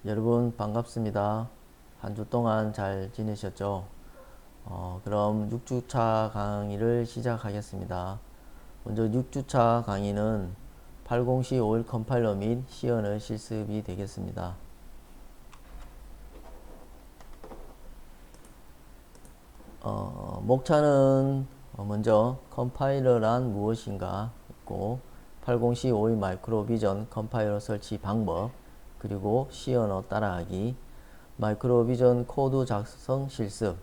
여러분 반갑습니다. 한 주 동안 잘 지내셨죠? 그럼 6주차 강의를 시작하겠습니다. 먼저 6주차 강의는 80C51 컴파일러 및 시연의 실습이 되겠습니다. 목차는 먼저 컴파일러란 무엇인가 있고 80C51 마이크로 비전 컴파일러 설치 방법, 그리고 C 언어 따라하기, 마이크로 비전 코드 작성 실습,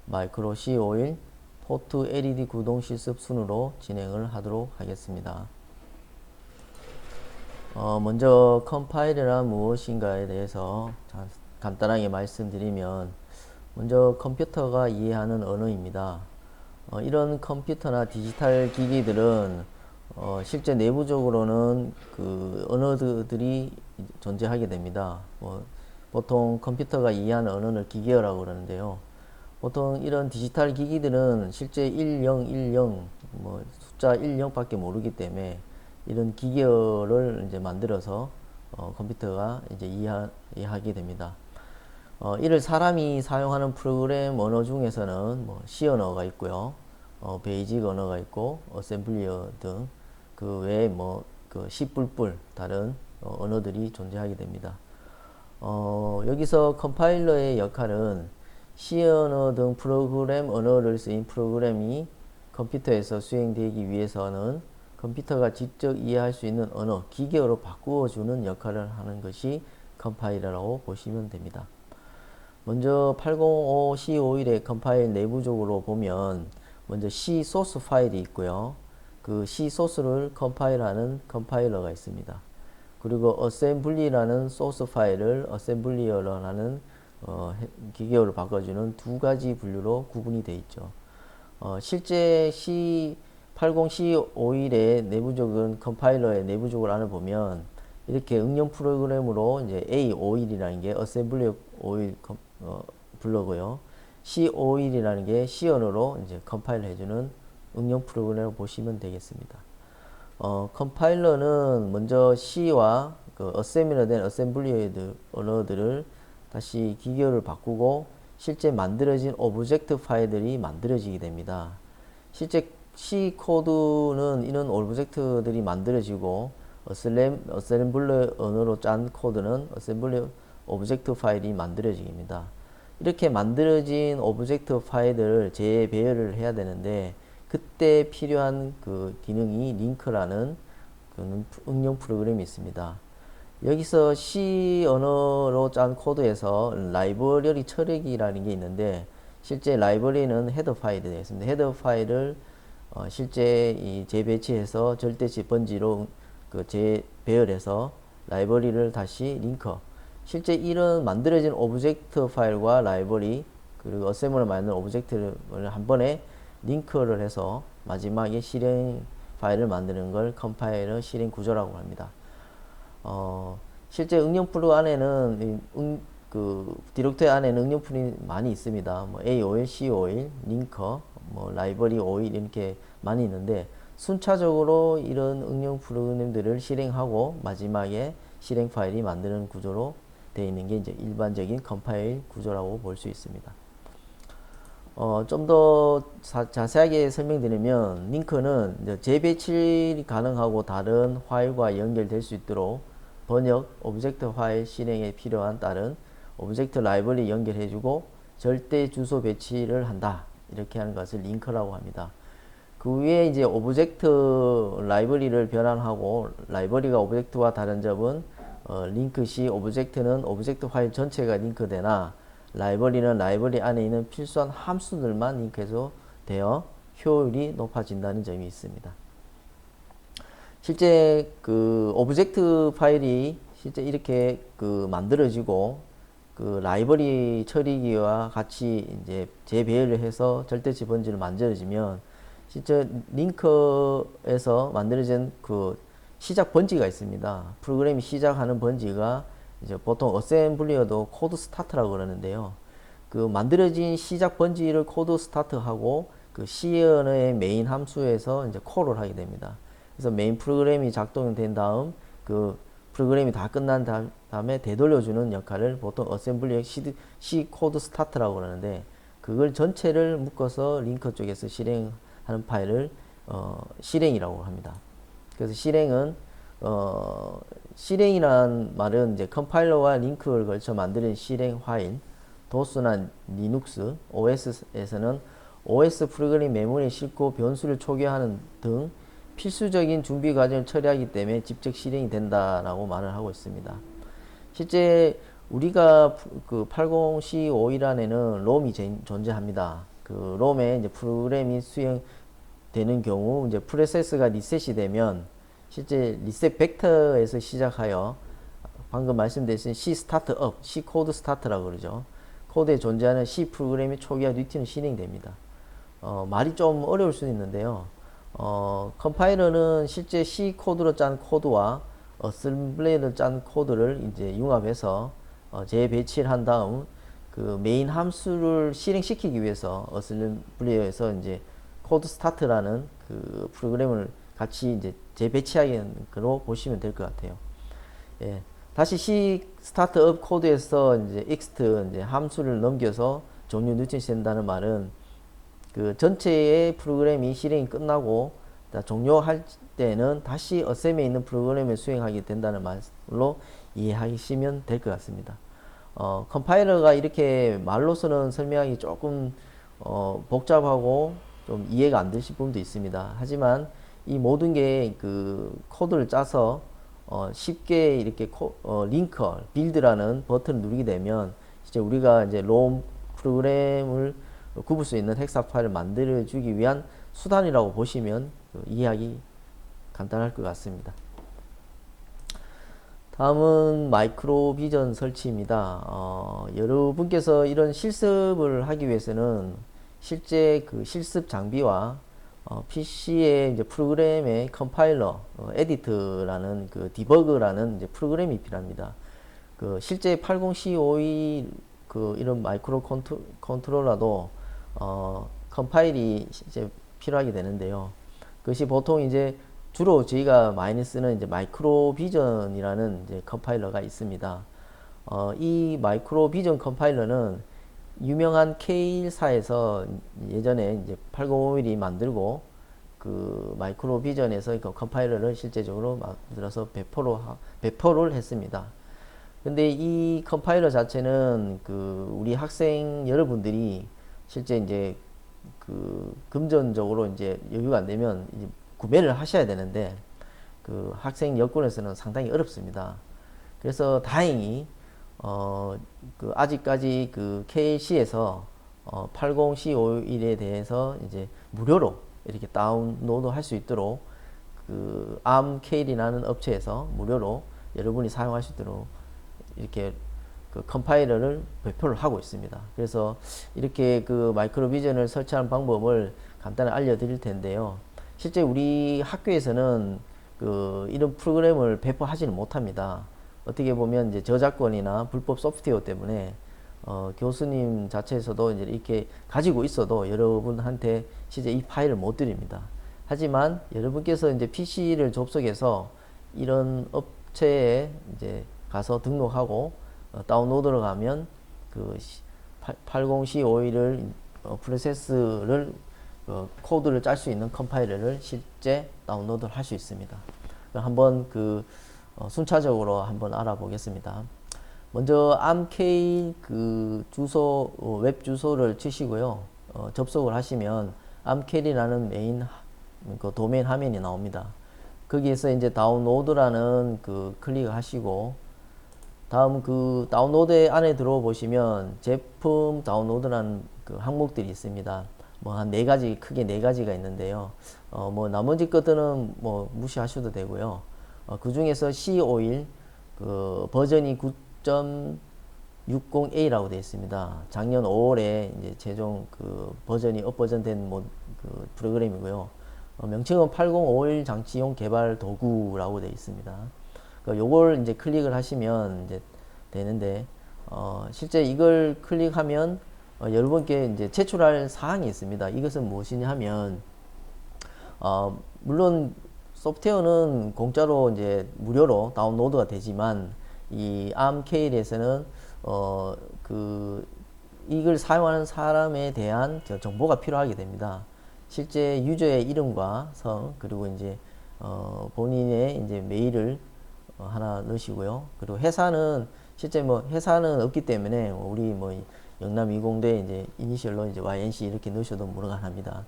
마이크로 C51 포트 LED 구동 실습 순으로 진행을 하도록 하겠습니다. 먼저 컴파일러란 무엇인가에 대해서 간단하게 말씀드리면, 먼저 컴퓨터가 이해하는 언어입니다. 이런 컴퓨터나 디지털 기기들은 실제 내부적으로는 그 언어들이 존재하게 됩니다. 보통 컴퓨터가 이해하는 언어를 기계어라고 그러는데요. 보통 이런 디지털 기기들은 실제 1010 숫자 10밖에 모르기 때문에 이런 기계어를 이제 만들어서 컴퓨터가 이제 이해하게 됩니다. 이를 사람이 사용하는 프로그램 언어 중에서는 C 언어가 있고요, 베이직 언어가 있고, 어셈블리어 등 그 외에 그 C++ 다른 언어들이 존재하게 됩니다. 여기서 컴파일러의 역할은 C 언어 등 프로그램 언어를 쓰인 프로그램이 컴퓨터에서 수행되기 위해서는 컴퓨터가 직접 이해할 수 있는 언어, 기계어로 바꾸어주는 역할을 하는 것이 컴파일러라고 보시면 됩니다. 먼저 805C51의 컴파일 내부적으로 보면 먼저 C 소스 파일이 있고요. 그 C 소스를 컴파일하는 컴파일러가 있습니다. 그리고 어셈블리라는 소스 파일을 어셈블리어라는 기계어로 바꿔주는 두 가지 분류로 구분이 되어 있죠. 실제 C80C51의 내부적인 컴파일러의 내부적으로 안을 보면 이렇게 응용 프로그램으로 이제 A51이라는 게 어셈블리 51 불러고요. C51이라는 게 C 언어로 이제 컴파일 해주는 응용 프로그램을 보시면 되겠습니다. 컴파일러는 먼저 C와 그 어셈이라 된 어셈블리 언어들을 다시 기계어를 바꾸고 실제 만들어진 오브젝트 파일들이 만들어지게 됩니다. 실제 C 코드는 이런 오브젝트들이 만들어지고 어셈블리 언어로 짠 코드는 어셈블리 오브젝트 파일이 만들어집니다. 이렇게 만들어진 오브젝트 파일을 재배열을 해야 되는데, 그때 필요한 그 기능이 링크라는 그 응용 프로그램이 있습니다. 여기서 C 언어로 짠 코드에서 라이브러리 처리기라는 게 있는데, 실제 라이브러리는 헤더 파일이 되겠습니다. 헤더 파일을 실제 이 재배치해서 절대치 번지로 그 재배열해서 라이브러리를 다시 링크, 실제 이런 만들어진 오브젝트 파일과 라이브러리 그리고 어셈블을 만드는 오브젝트를 한 번에 링크를 해서 마지막에 실행 파일을 만드는 걸 컴파일러 실행 구조라고 합니다. 실제 응용 프로 안에는 그 디렉토리 안에는 응용 프로그램이 많이 있습니다. A51, C51, 링커, 라이브러리 51 이렇게 많이 있는데, 순차적으로 이런 응용 프로그램들을 실행하고 마지막에 실행 파일이 만드는 구조로 되어 있는 게 이제 일반적인 컴파일 구조라고 볼 수 있습니다. 좀 더 자세하게 설명드리면, 링크는 재배치 가능하고 다른 파일과 연결될 수 있도록 번역, 오브젝트 파일 실행에 필요한 다른 오브젝트 라이브러리 연결해주고 절대 주소 배치를 한다, 이렇게 하는 것을 링크라고 합니다. 그 위에 이제 오브젝트 라이브러리를 변환하고, 라이브러리가 오브젝트와 다른 점은 링크 시 오브젝트는 오브젝트 파일 전체가 링크되나 라이브러리는 라이브러리 안에 있는 필수한 함수들만 링크해서 되어 효율이 높아진다는 점이 있습니다. 실제 그 오브젝트 파일이 실제 이렇게 그 만들어지고 그 라이브러리 처리기와 같이 이제 재배열을 해서 절대치 번지를 만들어지면, 실제 링크에서 만들어진 그 시작 번지가 있습니다. 프로그램이 시작하는 번지가 이제 보통 어셈블리어도 코드 스타트라고 그러는데요. 그 만들어진 시작 번지를 코드 스타트하고 그 C 언어의 메인 함수에서 이제 콜을 하게 됩니다. 그래서 메인 프로그램이 작동된 다음 그 프로그램이 다 끝난 다음에 되돌려주는 역할을 보통 어셈블리의 C 코드 스타트라고 그러는데, 그걸 전체를 묶어서 링커 쪽에서 실행하는 파일을 실행이라고 합니다. 그래서 실행이란 말은 이제 컴파일러와 링크를 걸쳐 만드는 실행 파일, 도스나 리눅스, OS에서는 OS 프로그램 메모리에 싣고 변수를 초기화하는 등 필수적인 준비 과정을 처리하기 때문에 직접 실행이 된다라고 말을 하고 있습니다. 실제 우리가 그 80C51 안에는 롬이 존재합니다. 그 롬에 이제 프로그램이 수행되는 경우 이제 프로세스가 리셋이 되면 실제 리셋 벡터에서 시작하여 방금 말씀드린 C 스타트 업, C 코드 스타트라고 그러죠. 코드에 존재하는 C 프로그램의 초기화 루틴은 실행됩니다. 말이 좀 어려울 수 있는데요. 컴파일러는 실제 C 코드로 짠 코드와 어셈블리를 짠 코드를 이제 융합해서 재배치를 한 다음 그 메인 함수를 실행시키기 위해서 어셈블리어에서 이제 코드 스타트라는 그 프로그램을 같이 이제 재배치하는 거로 보시면 될 것 같아요. 예. 다시 C 스타트업 코드에서 이제 ext 이제 함수를 넘겨서 종료 루틴이 된다는 말은 그 전체의 프로그램이 실행이 끝나고 종료할 때는 다시 어셈에 있는 프로그램을 수행하게 된다는 말로 이해하시면 될 것 같습니다. 컴파일러가 이렇게 말로서는 설명하기 조금 복잡하고 좀 이해가 안 되실 부분도 있습니다. 하지만 이 모든 게 그 코드를 짜서 쉽게 이렇게 링커, 빌드라는 버튼을 누르게 되면 이제 우리가 이제 롬 프로그램을 굽을 수 있는 헥사 파일을 만들어 주기 위한 수단이라고 보시면 이해하기 간단할 것 같습니다. 다음은 마이크로 비전 설치입니다. 여러분께서 이런 실습을 하기 위해서는 실제 그 실습 장비와 PC의 이제 프로그램의 컴파일러, 에디트라는 그 디버그라는 이제 프로그램이 필요합니다. 그 실제 80C51 그 이런 마이크로 컨트롤러도 컴파일이 이제 필요하게 되는데요. 그것이 보통 이제 주로 저희가 많이 쓰는 이제 마이크로 비전이라는 이제 컴파일러가 있습니다. 이 마이크로 비전 컴파일러는 유명한 K1사에서 예전에 이제 8051이 만들고 그 마이크로 비전에서 그 컴파일러를 실제적으로 만들어서 배포를 했습니다. 근데 이 컴파일러 자체는 그 우리 학생 여러분들이 실제 이제 그 금전적으로 이제 여유가 안 되면 이제 구매를 하셔야 되는데 그 학생 여건에서는 상당히 어렵습니다. 그래서 다행히 그 아직까지 그 KC에서 80C51에 대해서 이제 무료로 이렇게 다운로드 할 수 있도록 그 ARMK이라는 업체에서 무료로 여러분이 사용할 수 있도록 이렇게 그 컴파일러를 배포를 하고 있습니다. 그래서 이렇게 그 마이크로 비전을 설치하는 방법을 간단히 알려드릴 텐데요. 실제 우리 학교에서는 그 이런 프로그램을 배포하지는 못합니다. 어떻게 보면 이제 저작권이나 불법 소프트웨어 때문에 교수님 자체에서도 이제 이렇게 가지고 있어도 여러분한테 실제 이 파일을 못 드립니다. 하지만 여러분께서 이제 PC를 접속해서 이런 업체에 이제 가서 등록하고 다운로드를 가면 그 80C51을 프로세스를 코드를 짤 수 있는 컴파일러를 실제 다운로드를 할 수 있습니다. 한번 그 순차적으로 한번 알아보겠습니다. 먼저 ARMK 그 주소 웹 주소를 치시고요. 접속을 하시면 ARMK이라는 메인 그 도메인 화면이 나옵니다. 거기에서 이제 다운로드라는 그 클릭을 하시고 다음 그 다운로드 안에 들어와 보시면 제품 다운로드라는 그 항목들이 있습니다. 뭐 한 4가지, 크게 4가지가 있는데요. 뭐 나머지 것들은 뭐 무시하셔도 되고요. 그 중에서 C51 그 버전이 9.60A라고 되어 있습니다. 작년 5월에 이제 최종 그 버전이 업버전된 뭐 그 프로그램이고요. 명칭은 8051 장치용 개발 도구라고 되어 있습니다. 요걸 이제 클릭을 하시면 이제 되는데 실제 이걸 클릭하면 여러분께 이제 제출할 사항이 있습니다. 이것은 무엇이냐 하면 물론 소프트웨어는 공짜로 이제 무료로 다운로드가 되지만 이 ARMK에서는 그 이걸 사용하는 사람에 대한 정보가 필요하게 됩니다. 실제 유저의 이름과 성 그리고 이제 본인의 이제 메일을 하나 넣으시고요. 그리고 회사는 실제 뭐 회사는 없기 때문에 우리 뭐 영남 20대 이제 이니셜로 이제 YNC 이렇게 넣으셔도 무난합니다.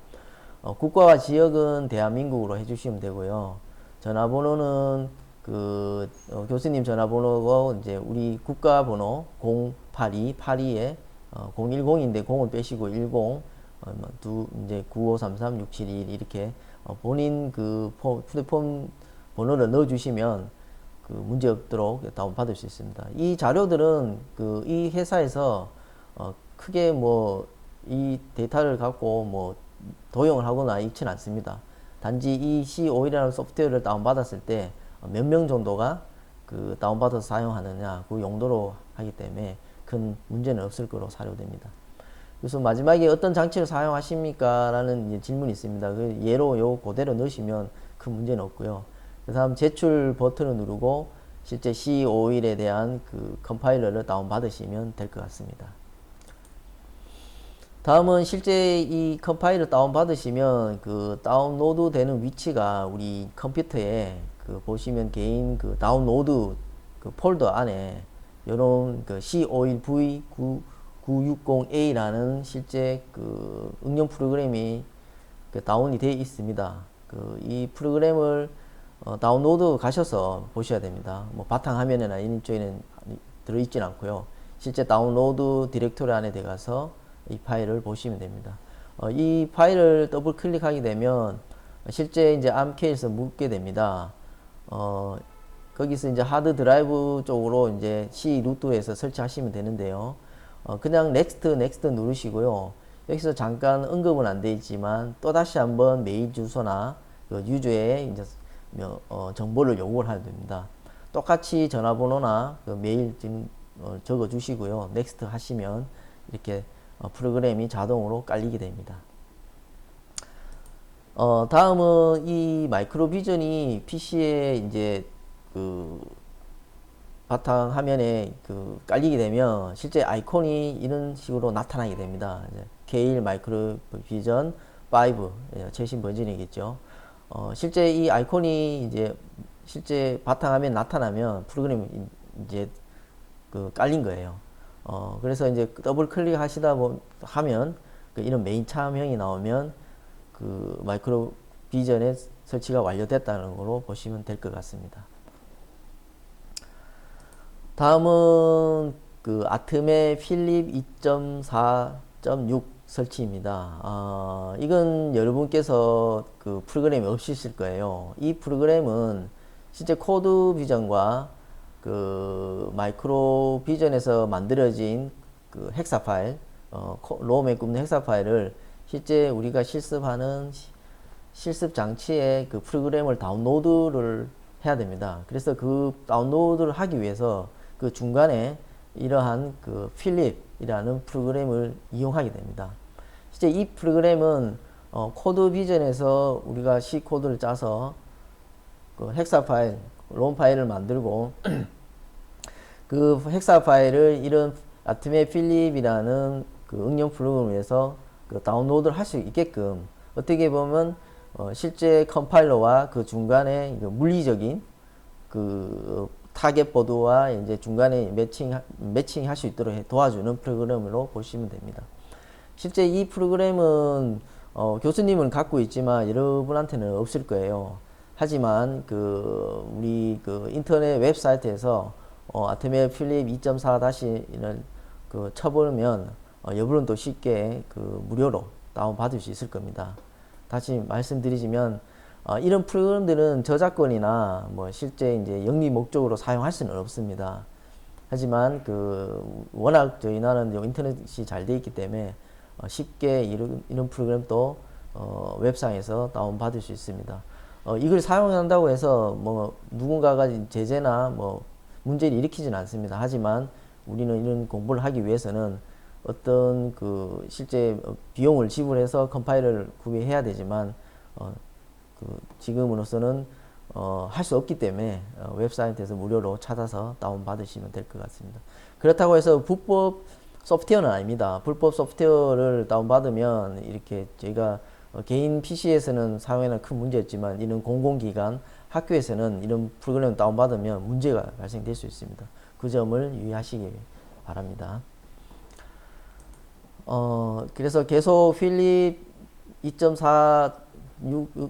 국가와 지역은 대한민국으로 해주시면 되고요. 전화번호는 그 교수님 전화번호고 이제 우리 국가번호 08282에 010인데 0을 빼시고 10 이제 95336721 이렇게 본인 그 휴대폰 번호를 넣어주시면 그 문제 없도록 다운 받을 수 있습니다. 이 자료들은 그 이 회사에서 크게 뭐 이 데이터를 갖고 뭐 도용을 하거나 있지는 않습니다. 단지 이 C5이라는 소프트웨어를 다운받았을 때 몇 명 정도가 그 다운받아서 사용하느냐 그 용도로 하기 때문에 큰 문제는 없을 거로 사료됩니다. 그래서 마지막에 어떤 장치를 사용하십니까? 라는 질문이 있습니다. 그 예로 요 그대로 넣으시면 큰 문제는 없고요. 그 다음 제출 버튼을 누르고 실제 C5일에 대한 그 컴파일러를 다운받으시면 될 것 같습니다. 다음은 실제 이 컴파일러 다운받으시면 그 다운로드 되는 위치가 우리 컴퓨터에 그 보시면 개인 그 다운로드 그 폴더 안에 요런 그 C51V960A라는 실제 그 응용 프로그램이 그 다운이 되어 있습니다. 그 이 프로그램을 다운로드 가셔서 보셔야 됩니다. 뭐 바탕화면이나 이런 쪽에는 들어있진 않고요. 실제 다운로드 디렉토리 안에 들어가서 이 파일을 보시면 됩니다. 이 파일을 더블 클릭하게 되면 실제 이제 ARMK에서 묻게 됩니다. 거기서 이제 하드 드라이브 쪽으로 이제 C 루트에서 설치하시면 되는데요. 그냥 next 누르시고요. 여기서 잠깐 언급은 안 되어 있지만 또다시 한번 메일 주소나 그 유저의 이제 정보를 요구를 하게 됩니다. 똑같이 전화번호나 그 메일 지금 적어 주시고요. next 하시면 이렇게 프로그램이 자동으로 깔리게 됩니다. 다음은 이 마이크로 비전이 PC에 이제 그 바탕 화면에 그 깔리게 되면 실제 아이콘이 이런 식으로 나타나게 됩니다. K1 마이크로 비전 5 최신 버전이겠죠. 실제 이 아이콘이 이제 실제 바탕 화면에 나타나면 프로그램이 이제 그 깔린 거예요. 그래서 이제 더블 클릭 하시다 하면 그 이런 메인 참형이 나오면 그 마이크로 비전의 설치가 완료됐다는 걸로 보시면 될 것 같습니다. 다음은 그 아트메 필립 2.4.6 설치입니다. 이건 여러분께서 그 프로그램이 없으실 거예요. 이 프로그램은 실제 코드 비전과 그 마이크로 비전에서 만들어진 그 헥사 파일, 롬에 굽는 헥사 파일을 실제 우리가 실습하는 실습 장치에 그 프로그램을 다운로드를 해야 됩니다. 그래서 그 다운로드를 하기 위해서 그 중간에 이러한 그 필립이라는 프로그램을 이용하게 됩니다. 실제 이 프로그램은 코드 비전에서 우리가 C 코드를 짜서 그 헥사 파일, 롬 파일을 만들고 그 헥사 파일을 이런 아트메 필립이라는 그 응용 프로그램을 위해서 그 다운로드를 할 수 있게끔 어떻게 보면 실제 컴파일러와 그 중간에 물리적인 그 타겟 보드와 이제 중간에 매칭 할 수 있도록 도와주는 프로그램으로 보시면 됩니다. 실제 이 프로그램은 교수님은 갖고 있지만 여러분한테는 없을 거예요. 하지만 그 우리 그 인터넷 웹사이트에서 아트메 필립 2.4-를 그 쳐보면 여러분도 쉽게 그 무료로 다운 받을 수 있을 겁니다. 다시 말씀드리지만 이런 프로그램들은 저작권이나 뭐 실제 이제 영리 목적으로 사용할 수는 없습니다. 하지만 그 워낙 저희 나라는 인터넷이 잘 되어 있기 때문에 쉽게 이런 프로그램도 웹상에서 다운 받을 수 있습니다. 이걸 사용한다고 해서 뭐 누군가가 제재나 뭐 문제를 일으키지는 않습니다. 하지만 우리는 이런 공부를 하기 위해서는 어떤 그 실제 비용을 지불해서 컴파일러를 구매해야 되지만 그 지금으로서는 할 수 없기 때문에 웹사이트에서 무료로 찾아서 다운받으시면 될 것 같습니다. 그렇다고 해서 불법 소프트웨어는 아닙니다. 불법 소프트웨어를 다운받으면 이렇게 저희가 개인 PC에서는 사용에는 큰 문제였지만 이런 공공기관, 학교에서는 이런 프로그램을 다운받으면 문제가 발생될 수 있습니다. 그 점을 유의하시기 바랍니다. 그래서 계속 필립 2.4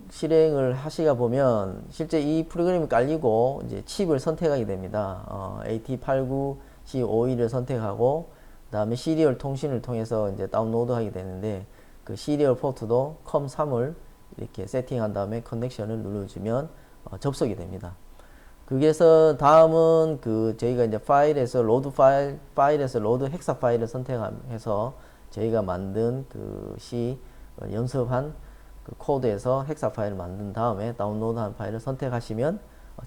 실행을 하시다 보면 실제 이 프로그램이 깔리고 이제 칩을 선택하게 됩니다. AT89C51을 선택하고 그 다음에 시리얼 통신을 통해서 이제 다운로드 하게 되는데 그 시리얼 포트도 COM3을 이렇게 세팅한 다음에 커넥션을 눌러주면 접속이 됩니다. 그래서 다음은 그 저희가 이제 파일에서 로드 헥사 파일을 선택해서 저희가 만든 그 연습한 그 코드에서 헥사 파일을 만든 다음에 다운로드한 파일을 선택하시면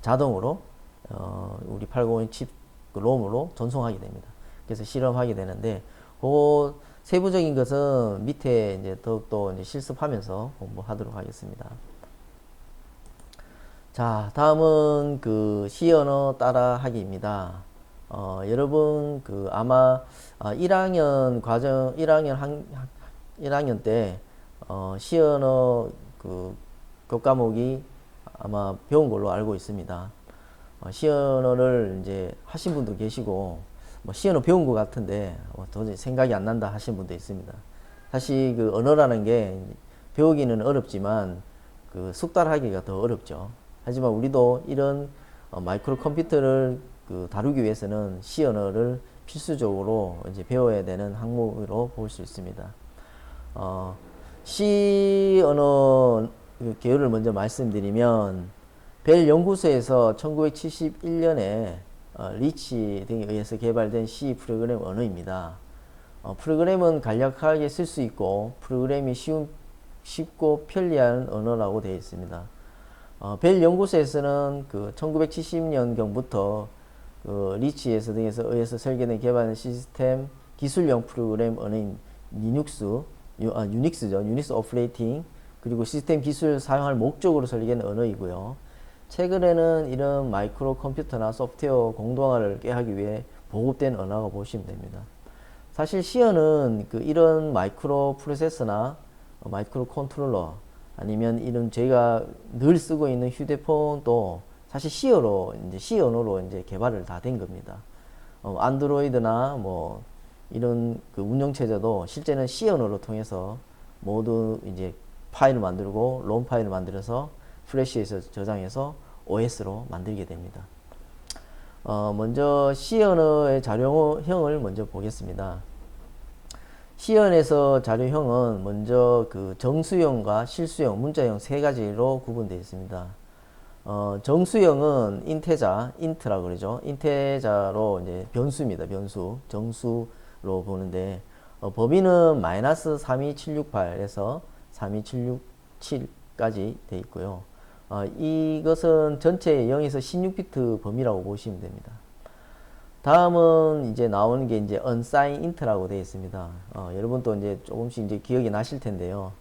자동으로 우리 801 칩 롬으로 전송하게 됩니다. 그래서 실험하게 되는데 그 세부적인 것은 밑에 이제 더욱더 이제 실습하면서 공부하도록 하겠습니다. 자, 다음은 그 C 언어 따라하기입니다. 여러분 그 아마 1학년 과정 1학년 때 C 언어 그 교과목이 아마 배운 걸로 알고 있습니다. C 언어를 이제 하신 분도 계시고 뭐 C 언어 배운 것 같은데 도저히 생각이 안 난다 하신 분도 있습니다. 사실 그 언어라는 게 배우기는 어렵지만 그 숙달하기가 더 어렵죠. 하지만 우리도 이런 마이크로 컴퓨터를 그 다루기 위해서는 C 언어를 필수적으로 이제 배워야 되는 항목으로 볼 수 있습니다. C 언어 개요를 먼저 말씀드리면 벨 연구소에서 1971년에 리치 등에 의해서 개발된 C 프로그램 언어입니다. 프로그램은 간략하게 쓸 수 있고 프로그램이 쉽고 편리한 언어라고 되어 있습니다. 벨 연구소에서는 그 1970년경부터 그 리치에서 등에서 의해서 설계된 개발된 시스템 기술용 프로그램 언어인 유닉스죠. 유닉스 오퍼레이팅 그리고 시스템 기술을 사용할 목적으로 설계된 언어이고요. 최근에는 이런 마이크로 컴퓨터나 소프트웨어 공동화를 꾀하기 위해 보급된 언어라고 보시면 됩니다. 사실 C어는 그 이런 마이크로 프로세서나 마이크로 컨트롤러 아니면 이런 저희가 늘 쓰고 있는 휴대폰도 사실 C어로 이제 C 언어로 이제 개발을 다 된 겁니다. 안드로이드나 뭐 이런 그 운영체제도 실제는 C 언어로 통해서 모두 이제 파일을 만들고 롬 파일을 만들어서 플래시에서 저장해서 OS로 만들게 됩니다. 먼저 C 언어의 자료형을 먼저 보겠습니다. C 언어에서 자료형은 먼저 그 정수형과 실수형, 문자형 세 가지로 구분되어 있습니다. 정수형은 인트라고 그러죠. 인테자로 이제 변수입니다. 변수, 정수로 보는데 범위는 마이너스 32768에서 32767까지 되어 있고요. 이것은 전체 0에서 16비트 범위라고 보시면 됩니다. 다음은 이제 나오는 게 이제 unsigned int라고 되어 있습니다. 여러분도 이제 조금씩 이제 기억이 나실 텐데요.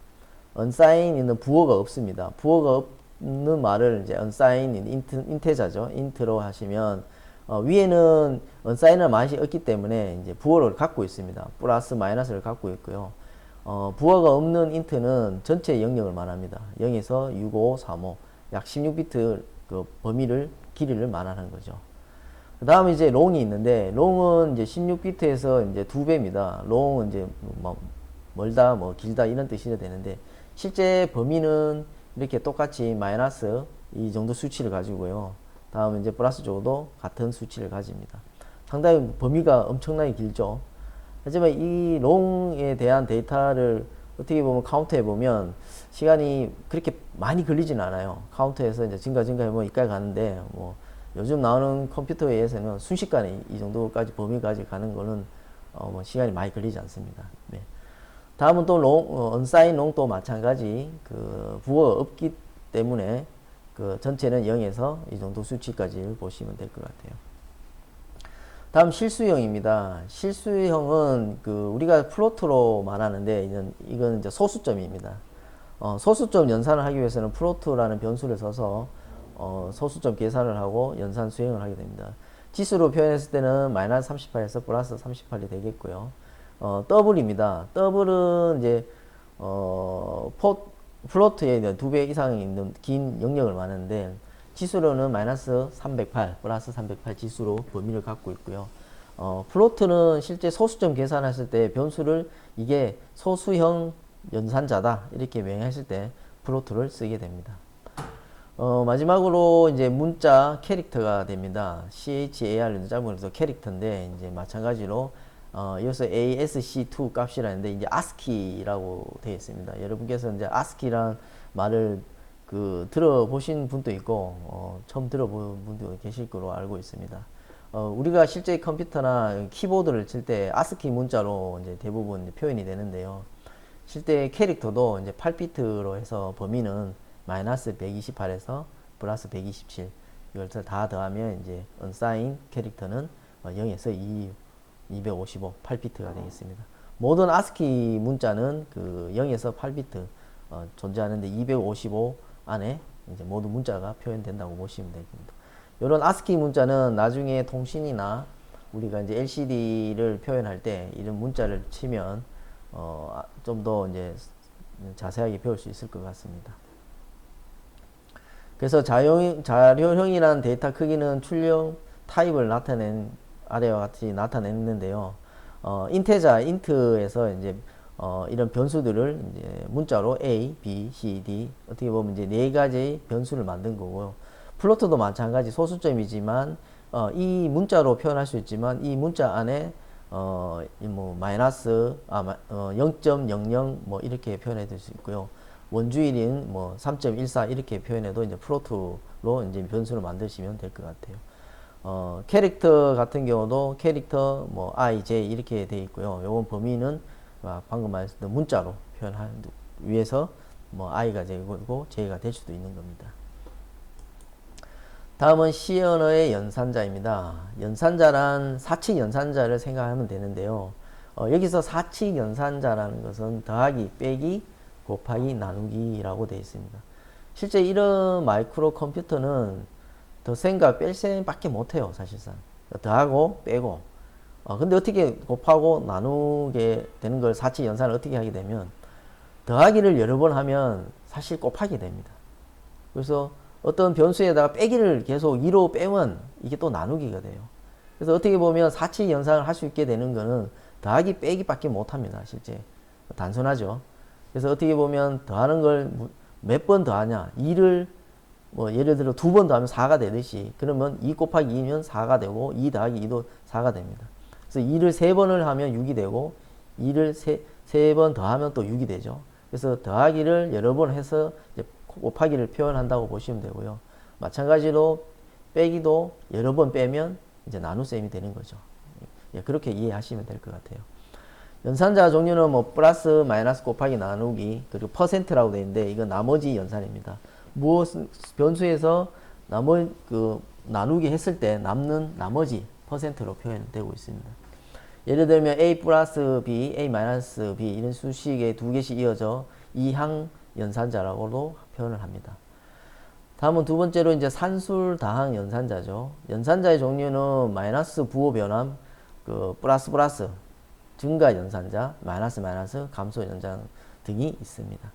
unsigned는 부호가 없습니다. 부호가 없는 말을 이제 unsigned 인테자죠. int로 하시면 위에는 unsigned는 맛이 없기 때문에 이제 부호를 갖고 있습니다. 플러스 마이너스를 갖고 있고요. 부호가 없는 int는 전체 영역을 말합니다. 0에서 6535 약 16비트 그 범위를 길이를 말하는 거죠. 그 다음에 이제 롱이 있는데 롱은 이제 16비트에서 이제 2배입니다. 롱은 이제 뭐 멀다 뭐 길다 이런 뜻이 되는데 실제 범위는 이렇게 똑같이 마이너스 이 정도 수치를 가지고요. 다음에 이제 플러스 쪽도 같은 수치를 가집니다. 상당히 범위가 엄청나게 길죠. 하지만 이 롱에 대한 데이터를 어떻게 보면 카운트 해보면 시간이 그렇게 많이 걸리진 않아요. 카운트해서 이제 증가해보면 이까지 가는데 뭐 요즘 나오는 컴퓨터에 의해서는 순식간에 이 정도까지 범위까지 가는 거는 뭐 시간이 많이 걸리지 않습니다. 네. 다음은 또 unsigned 롱도 마찬가지 그 부호가 없기 때문에 그 전체는 0에서 이 정도 수치까지 보시면 될 것 같아요. 다음 실수형입니다. 실수형은 그 우리가 플로트로 말하는데 이건 이제 소수점입니다. 소수점 연산을 하기 위해서는 플로트라는 변수를 써서 소수점 계산을 하고 연산 수행을 하게 됩니다. 지수로 표현했을 때는 마이너스 38에서 플러스 38이 되겠고요. 더블입니다. 더블은 이제 플로트에 2배 이상 있는 긴 영역을 말하는데, 지수로는 마이너스 308, 플러스 308 지수로 범위를 갖고 있고요. 플로트는 실제 소수점 계산했을 때 변수를 이게 소수형 연산자다 이렇게 명했을 때 플로트를 쓰게 됩니다. 마지막으로 이제 문자 캐릭터가 됩니다. CHAR로 짧은 그래서 캐릭터인데, 이제 마찬가지로 여기서 ASC2 값이라는데 이제 ASCII라고 되어 있습니다. 여러분께서 이제 ASCII란 말을 들어보신 분도 있고 처음 들어본 분도 계실 거로 알고 있습니다. 우리가 실제 컴퓨터나 키보드를 칠 때 ASCII 문자로 이제 대부분 표현이 되는데요. 실제 캐릭터도 이제 8비트로 해서 범위는 마이너스 128에서 플러스 127, 이걸 다 더하면 이제 unsigned 캐릭터는 0에서 255, 8비트가 되겠습니다. 모든 ASCII 문자는 0에서 8비트 존재하는데 255 안에 이제 모든 문자가 표현된다고 보시면 됩니다. 이런 ASCII 문자는 나중에 통신이나 우리가 이제 LCD를 표현할 때 이런 문자를 치면 좀 더 이제 자세하게 배울 수 있을 것 같습니다. 그래서 자료형이라는 데이터 크기는 출력 타입을 나타낸 아래와 같이 나타냈는데요. int에서 이제 이런 변수들을 이제 문자로 A, B, C, D 어떻게 보면 이제 네 가지 변수를 만든 거고요. 플로트도 마찬가지 소수점이지만 이 문자로 표현할 수 있지만 이 문자 안에 뭐 마이너스 0.00 뭐 이렇게 표현해 줄 수 있고요. 원주일인 뭐 3.14 이렇게 표현해도 이제 플로트로 이제 변수를 만드시면 될 것 같아요. 캐릭터 같은 경우도 캐릭터 뭐 I, J 이렇게 되어 있고요. 요건 범위는 방금 말했던 문자로 표현하기 위해서 뭐 I가 되고 J가 될 수도 있는 겁니다. 다음은 C 언어의 연산자입니다. 연산자란 사칙 연산자를 생각하면 되는데요. 여기서 사칙 연산자라는 것은 더하기, 빼기, 곱하기, 나누기라고 되어 있습니다. 실제 이런 마이크로 컴퓨터는 덧셈과 뺄셈밖에 못해요, 사실상. 더하고, 빼고. 근데 어떻게 곱하고 나누게 되는 걸 사칙 연산을 어떻게 하게 되면 더하기를 여러 번 하면 사실 곱하게 됩니다. 그래서 어떤 변수에다가 빼기를 계속 2로 빼면 이게 또 나누기가 돼요. 그래서 어떻게 보면 사칙 연산을 할 수 있게 되는 거는 더하기, 빼기밖에 못합니다, 실제. 단순하죠. 그래서 어떻게 보면 더하는 걸 몇 번 더하냐, 2를 뭐 예를 들어 2번 더하면 4가 되듯이, 그러면 2 곱하기 2면 4가 되고 2 더하기 2도 4가 됩니다. 그래서 2를 3번을 하면 6이 되고 2를 3번 더하면 또 6이 되죠. 그래서 더하기를 여러 번 해서 이제 곱하기를 표현한다고 보시면 되고요. 마찬가지로 빼기도 여러 번 빼면 이제 나눗셈이 되는 거죠. 그렇게 이해하시면 될 것 같아요. 연산자 종류는 뭐 플러스, 마이너스, 곱하기, 나누기, 그리고 퍼센트라고 되어 있는데 이건 나머지 연산입니다. 무엇 변수에서 나누기 했을 때 남는 나머지 퍼센트로 표현되고 있습니다. 예를 들면 A 플러스 B, A 마이너스 B 이런 수식에 두 개씩 이어져 이항 연산자라고도 표현을 합니다. 다음은 두 번째로 이제 산술 다항 연산자죠. 연산자의 종류는 마이너스 부호 변함, 플러스 증가 연산자, 마이너스 감소 연산 등이 있습니다.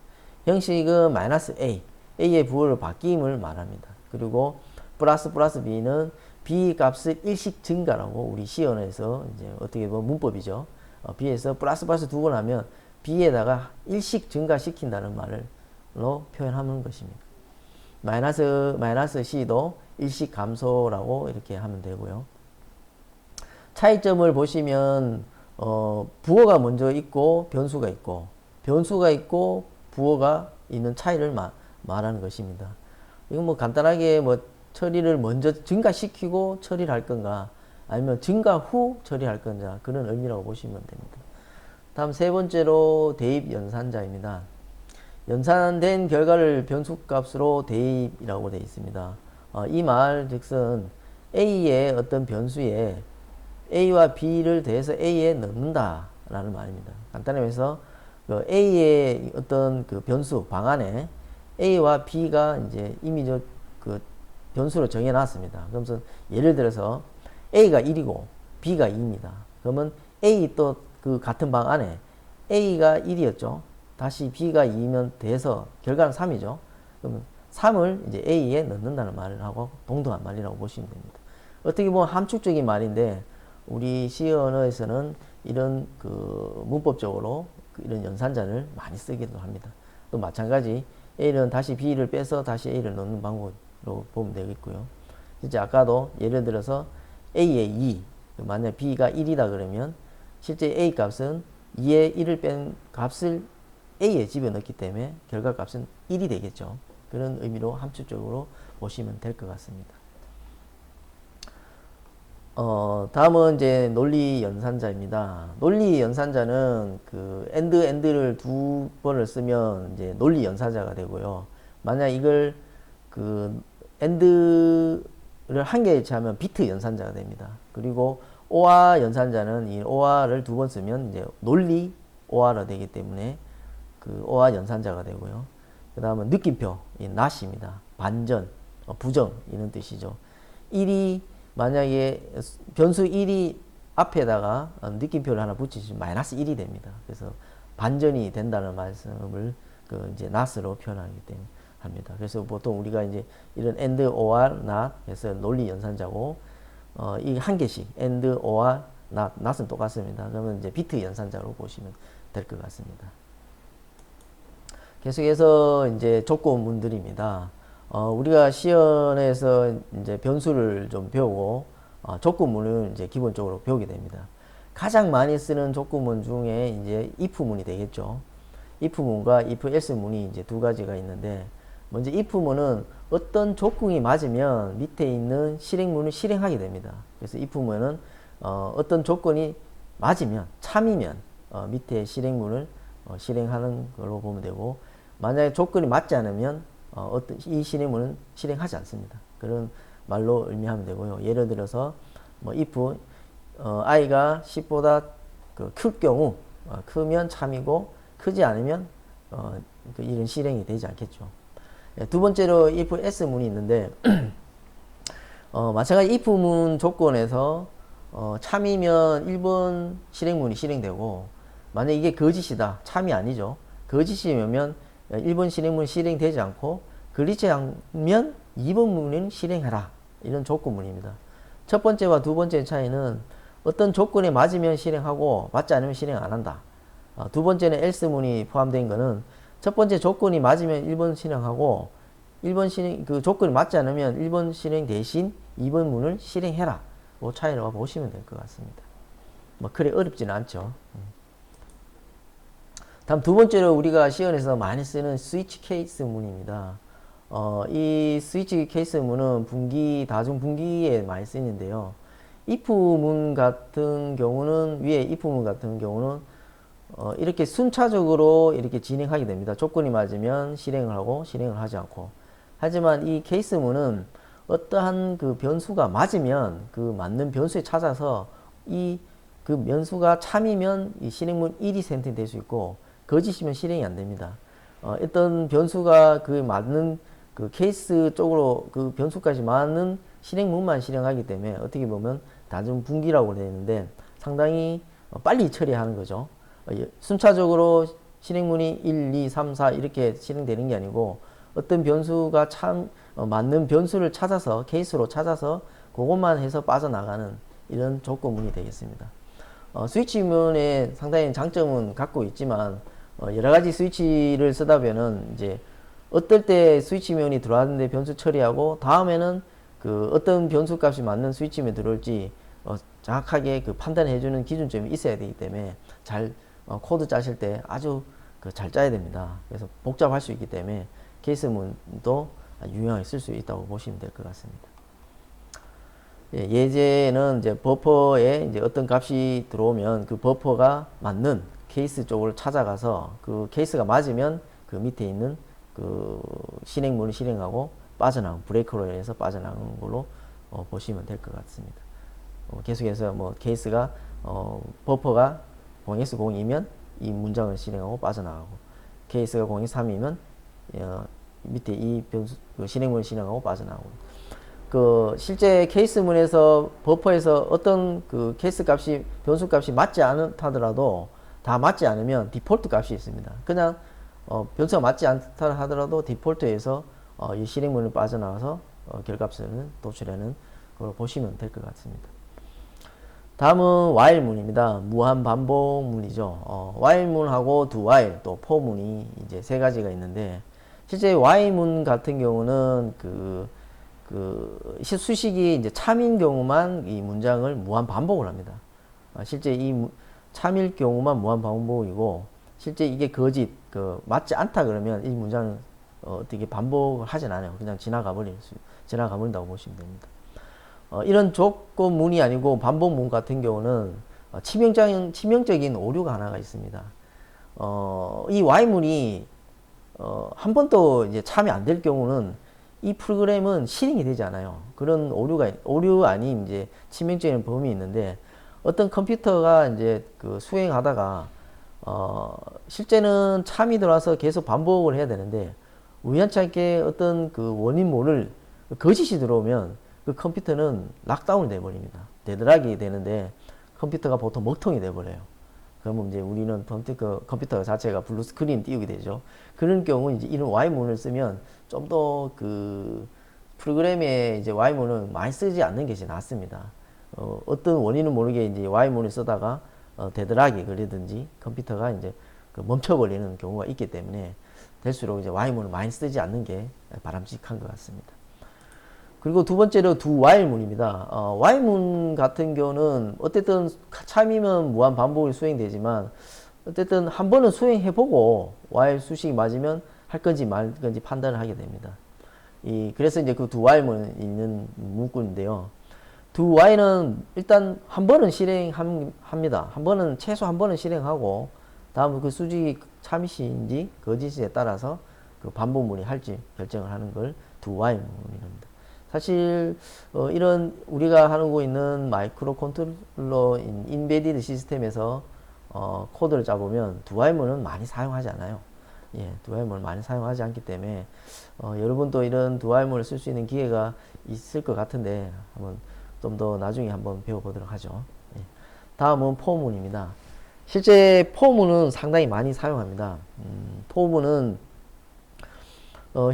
형식은 마이너스 A, A의 부호를 바뀜을 말합니다. 그리고 플러스 B는 B 값을 일식 증가라고 우리 C 언어에서 이제 어떻게 보면 문법이죠. B에서 플러스 두 번 하면 B에다가 일식 증가시킨다는 말로 표현하는 것입니다. 마이너스 C도 일식 감소라고 이렇게 하면 되고요. 차이점을 보시면 부호가 먼저 있고 변수가 있고 부호가 있는 차이를 말하는 것입니다. 이건 뭐 간단하게 뭐 처리를 먼저 증가시키고 처리를 할 건가 아니면 증가 후 처리할 건가 그런 의미라고 보시면 됩니다. 다음 세 번째로 대입 연산자입니다. 연산된 결과를 변수값으로 대입이라고 되어 있습니다. 이 말 즉슨 A의 어떤 변수에 A와 B를 더해서 A에 넣는다 라는 말입니다. 간단히 해서 A의 어떤 변수 방안에 A와 B가 이제 이미 변수로 정해놨습니다. 그러면서 예를 들어서 A가 1이고 B가 2입니다. 그러면 A 또 그 같은 방 안에 A가 1이었죠. 다시 B가 2면 돼서 결과는 3이죠. 그러면 3을 이제 A에 넣는다는 말을 하고 동등한 말이라고 보시면 됩니다. 어떻게 보면 함축적인 말인데 우리 C 언어에서는 이런 그 문법적으로 이런 연산자를 많이 쓰기도 합니다. 또 마찬가지 A는 다시 B를 빼서 다시 A를 넣는 방법으로 보면 되겠고요. 실제 아까도 예를 들어서 A의 2, 만약 B가 1이다 그러면 실제 A 값은 2의 1을 뺀 값을 A에 집어넣기 때문에 결과값은 1이 되겠죠. 그런 의미로 함축적으로 보시면 될 것 같습니다. 다음은 이제 논리 연산자입니다. 논리 연산자는 그 and를 두 번을 쓰면 이제 논리 연산자가 되고요. 만약 이걸 그 and를 한 개에 하면 비트 연산자가 됩니다. 그리고 or 연산자는 이 or를 두 번 쓰면 이제 논리 or가 되기 때문에 그 or 연산자가 되고요. 그 다음은 느낌표, 이 not입니다. 반전, 부정 이런 뜻이죠. 1이 만약에 변수 1이 앞에다가 느낌표를 하나 붙이시면 마이너스 1이 됩니다. 그래서 반전이 된다는 말씀을 그 이제 not으로 표현하기 때문에 합니다. 그래서 보통 우리가 이제 이런 and, or, not 해서 논리 연산자고 이 한 개씩 and, or, not, not은 똑같습니다. 그러면 이제 비트 연산자로 보시면 될 것 같습니다. 계속해서 이제 조건문들입니다. 우리가 시연에서 이제 변수를 좀 배우고 조건문을 이제 기본적으로 배우게 됩니다. 가장 많이 쓰는 조건문 중에 이제 if문이 되겠죠. if문과 if else문이 이제 두 가지가 있는데 먼저 if문은 어떤 조건이 맞으면 밑에 있는 실행문을 실행하게 됩니다. 그래서 if문은 어떤 조건이 맞으면 참이면 밑에 실행문을 실행하는 걸로 보면 되고 만약에 조건이 맞지 않으면 어떤 이 실행문은 실행하지 않습니다. 그런 말로 의미하면 되고요. 예를 들어서 뭐 if i가 10보다 클 경우 크면 참이고 크지 않으면 이런 실행이 되지 않겠죠. 두 번째로 if else문이 있는데 마찬가지 if문 조건에서 참이면 1번 실행문이 실행되고 만약 이게 거짓이다. 참이 아니죠. 거짓이면 1번 실행문이 실행되지 않고 그렇지 않으면 2번 문은 실행해라. 이런 조건문입니다. 첫 번째와 두 번째 차이는 어떤 조건에 맞으면 실행하고 맞지 않으면 실행 안 한다. 두 번째는 else문이 포함된 거는 첫 번째 조건이 맞으면 1번 실행하고 1번 실행 그 조건이 맞지 않으면 1번 실행 대신 2번 문을 실행해라. 그 차이라고 보시면 될 것 같습니다. 뭐 그리 어렵지는 않죠. 다음 두 번째로 우리가 시연에서 많이 쓰는 스위치 케이스 문입니다. 이 스위치 케이스 문은 분기, 다중 분기에 많이 쓰이는데요. if 문 같은 경우는 위에 if 문 같은 경우는 이렇게 순차적으로 이렇게 진행하게 됩니다. 조건이 맞으면 실행을 하고 실행을 하지 않고. 하지만 이 케이스문은 어떠한 그 변수가 맞으면 그 맞는 변수에 찾아서 이 그 변수가 참이면 이 실행문 1이 선택될 수 있고 거짓이면 실행이 안 됩니다. 어떤 변수가 그 맞는 그 케이스 쪽으로 그 변수까지 맞는 실행문만 실행하기 때문에 어떻게 보면 다중 분기라고 되어 있는데 상당히 빨리 처리하는 거죠. 순차적으로 실행문이 1, 2, 3, 4 이렇게 실행되는 게 아니고 어떤 변수가 참 맞는 변수를 찾아서 케이스로 찾아서 그것만 해서 빠져나가는 이런 조건문이 되겠습니다. 스위치문의 상당히 장점은 갖고 있지만 여러 가지 스위치를 쓰다 보면은 이제 어떨 때 스위치면이 들어왔는데 변수 처리하고 다음에는 그 어떤 변수 값이 맞는 스위치면 들어올지 정확하게 그 판단해주는 기준점이 있어야 되기 때문에 잘 코드 짜실 때 아주 잘 짜야 됩니다. 그래서 복잡할 수 있기 때문에 케이스문도 유용하게 쓸 수 있다고 보시면 될 것 같습니다. 예제는 이제 버퍼에 이제 어떤 값이 들어오면 그 버퍼가 맞는 케이스 쪽을 찾아가서 그 케이스가 맞으면 그 밑에 있는 그 실행문을 실행하고 빠져나가는 브레이크로 인해서 빠져나가는 걸로 보시면 될 것 같습니다. 계속해서 뭐 케이스가 버퍼가 0x0이면 이 문장을 실행하고 빠져나가고 케이스가 0x3이면 밑에 이 변수 그 실행문을 실행하고 빠져나가고 그 실제 케이스문에서 버퍼에서 어떤 그 케이스 값이 변수 값이 맞지 않다더라도 다 맞지 않으면 디폴트 값이 있습니다. 그냥 변수가 맞지 않다 하더라도 디폴트에서 이 실행문을 빠져나와서 결값을 도출하는 걸 보시면 될 것 같습니다. 다음은 while문입니다. 무한 반복문이죠. while문하고 do while 또 for문이 이제 세 가지가 있는데 실제 while문 같은 경우는 수식이 이제 참인 경우만 이 문장을 무한 반복을 합니다. 실제 참일 경우만 무한 반복이고 실제 이게 거짓 맞지 않다 그러면 이 문장은 어떻게 반복을 하진 않아요. 그냥 지나가 버린다고 보시면 됩니다. 이런 조건문이 아니고 반복문 같은 경우는 치명적인 오류가 하나가 있습니다. 이 Y문이 한 번도 이제 참여 안 될 경우는 이 프로그램은 실행이 되지 않아요. 그런 오류 아닌 이제 치명적인 범위 있는데 어떤 컴퓨터가 이제 수행하다가 실제는 참이 들어와서 계속 반복을 해야 되는데 우연치 않게 어떤 원인 모를 거짓이 들어오면 그 컴퓨터는 락다운이 돼버립니다. 데드락이 되는데 컴퓨터가 보통 먹통이 돼버려요. 그러면 이제 우리는 컴퓨터 자체가 블루 스크린 띄우게 되죠. 그런 경우 이제 이런 Y문을 쓰면 좀 더 프로그램에 이제 Y문을 많이 쓰지 않는 게 낫습니다. 어떤 원인은 모르게 이제 Y문을 쓰다가 데드락이 걸리든지 컴퓨터가 이제 멈춰버리는 경우가 있기 때문에 될수록 이제 Y문을 많이 쓰지 않는 게 바람직한 것 같습니다. 그리고 두 번째로 do while문입니다. while문 같은 경우는 어쨌든 참이면 무한 반복이 수행되지만 어쨌든 한 번은 수행해보고 while 수식이 맞으면 할 건지 말 건지 판단을 하게 됩니다. 그래서 이제 그 do while문 있는 문구인데요. do while은 일단 한 번은 실행합니다. 최소 한 번은 실행하고 다음 그 수식이 참이신지 거짓인지에 따라서 그 반복문이 할지 결정을 하는 걸 do while문입니다. 사실 이런 우리가 하고 있는 마이크로 컨트롤러 인베디드 시스템에서 코드를 짜보면 do while문은 많이 사용하지 않아요. 예, do while문을 많이 사용하지 않기 때문에 여러분도 이런 do while문을 쓸 수 있는 기회가 있을 것 같은데 한번 좀 더 나중에 한번 배워보도록 하죠. 예. 다음은 for문입니다. 실제 for문은 상당히 많이 사용합니다. for문은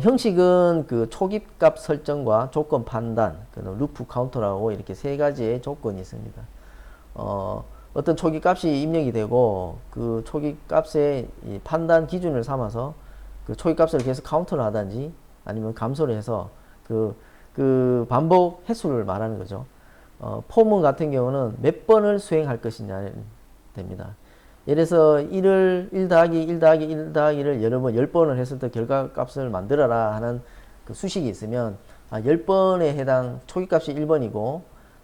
형식은 초기값 설정과 조건 판단, 루프 카운터라고 이렇게 세 가지의 조건이 있습니다. 어떤 초기값이 입력이 되고 그 초기값의 판단 기준을 삼아서 그 초기값을 계속 카운터를 하든지 아니면 감소를 해서 그 반복 횟수를 말하는 거죠. 포문 같은 경우는 몇 번을 수행할 것이냐 됩니다. 예를 들어서 1 더하기 1 더하기 1 더하기를 여러 번 10번을 했을 때 결과값을 만들어라 하는 그 수식이 있으면 10번에 해당 초기값이 1번이고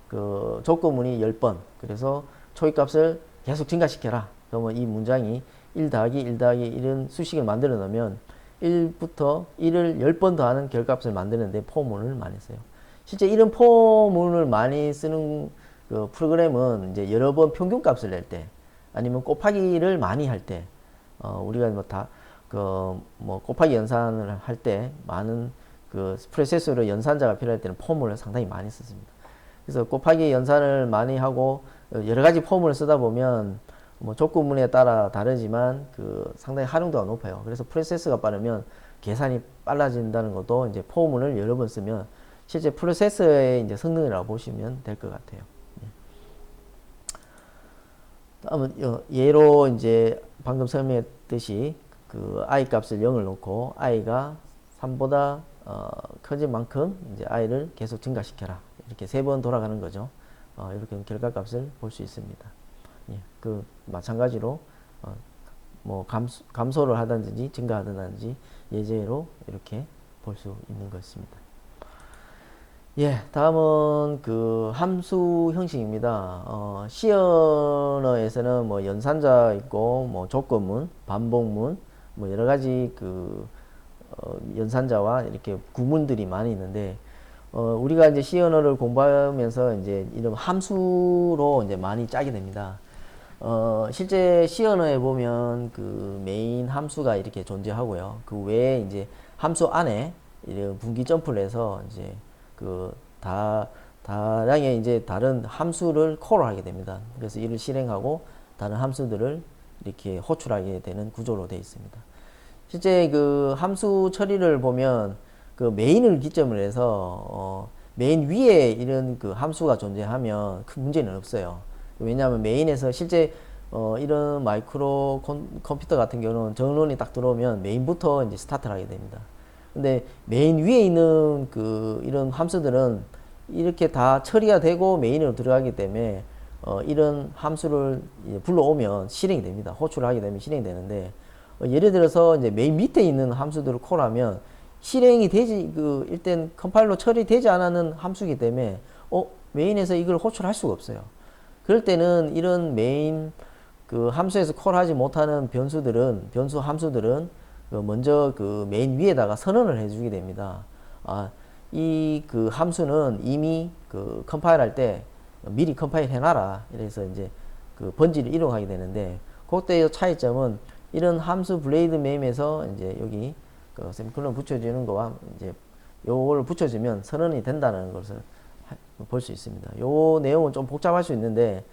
그 조건문이 10번 그래서 초기값을 계속 증가시켜라. 그러면 이 문장이 1 더하기 1 더하기 이런 수식을 만들어 놓으면 1부터 1을 10번 더하는 결과값을 만드는데 포문을 많이 써요. 실제 이런 포문을 많이 쓰는 그 프로그램은 이제 여러 번 평균값을 낼 때 아니면 곱하기를 많이 할 때, 우리가 곱하기 연산을 할 때 많은 프로세서로 연산자가 필요할 때는 포뮬을 상당히 많이 쓰습니다. 그래서 곱하기 연산을 많이 하고 여러 가지 포뮬을 쓰다 보면 조건문에 따라 다르지만 상당히 활용도가 높아요. 그래서 프로세서가 빠르면 계산이 빨라진다는 것도 이제 포뮬을 여러 번 쓰면 실제 프로세서의 이제 성능이라고 보시면 될 것 같아요. 다음은 예로 이제 방금 설명했듯이 i 값을 0을 놓고 i가 3보다 커진 만큼 이제 i를 계속 증가시켜라. 이렇게 3번 돌아가는 거죠. 이렇게 결과값을 볼 수 있습니다. 예, 마찬가지로 감소를 하든지 증가하든지 예제로 이렇게 볼 수 있는 것입니다. 예, 다음은 함수 형식입니다. C 언어에서는 연산자 있고, 조건문, 반복문, 여러 가지 연산자와 이렇게 구문들이 많이 있는데, 우리가 이제 C 언어를 공부하면서 이제 이런 함수로 이제 많이 짜게 됩니다. 실제 C 언어에 보면 메인 함수가 이렇게 존재하고요. 그 외에 이제 함수 안에 이런 분기 점프를 해서 이제 다량의 이제 다른 함수를 콜하게 됩니다. 그래서 이를 실행하고 다른 함수들을 이렇게 호출하게 되는 구조로 되어 있습니다. 실제 그 함수 처리를 보면 그 메인을 기점으로 해서 메인 위에 이런 그 함수가 존재하면 큰 문제는 없어요. 왜냐하면 메인에서 실제 이런 마이크로 컴퓨터 같은 경우는 정론이 딱 들어오면 메인부터 이제 스타트를 하게 됩니다. 근데 메인 위에 있는 그 이런 함수들은 이렇게 다 처리가 되고 메인으로 들어가기 때문에 이런 함수를 불러오면 실행이 됩니다. 호출을 하게 되면 실행이 되는데 예를 들어서 이제 메인 밑에 있는 함수들을 콜하면 실행이 되지 일단 컴파일러 처리되지 않은 함수이기 때문에 메인에서 이걸 호출할 수가 없어요. 그럴 때는 이런 메인 그 함수에서 콜하지 못하는 변수 함수들은 먼저 그 메인 위에다가 선언을 해주게 됩니다. 이 그 함수는 이미 그 컴파일 할 때 미리 컴파일 해놔라. 이래서 이제 그 번지를 이용하게 되는데, 그때의 차이점은 이런 함수 블레이드 네임에서 이제 여기 그 세미콜론 붙여주는 거와 이제 요걸 붙여주면 선언이 된다는 것을 볼 수 있습니다. 요 내용은 좀 복잡할 수 있는데,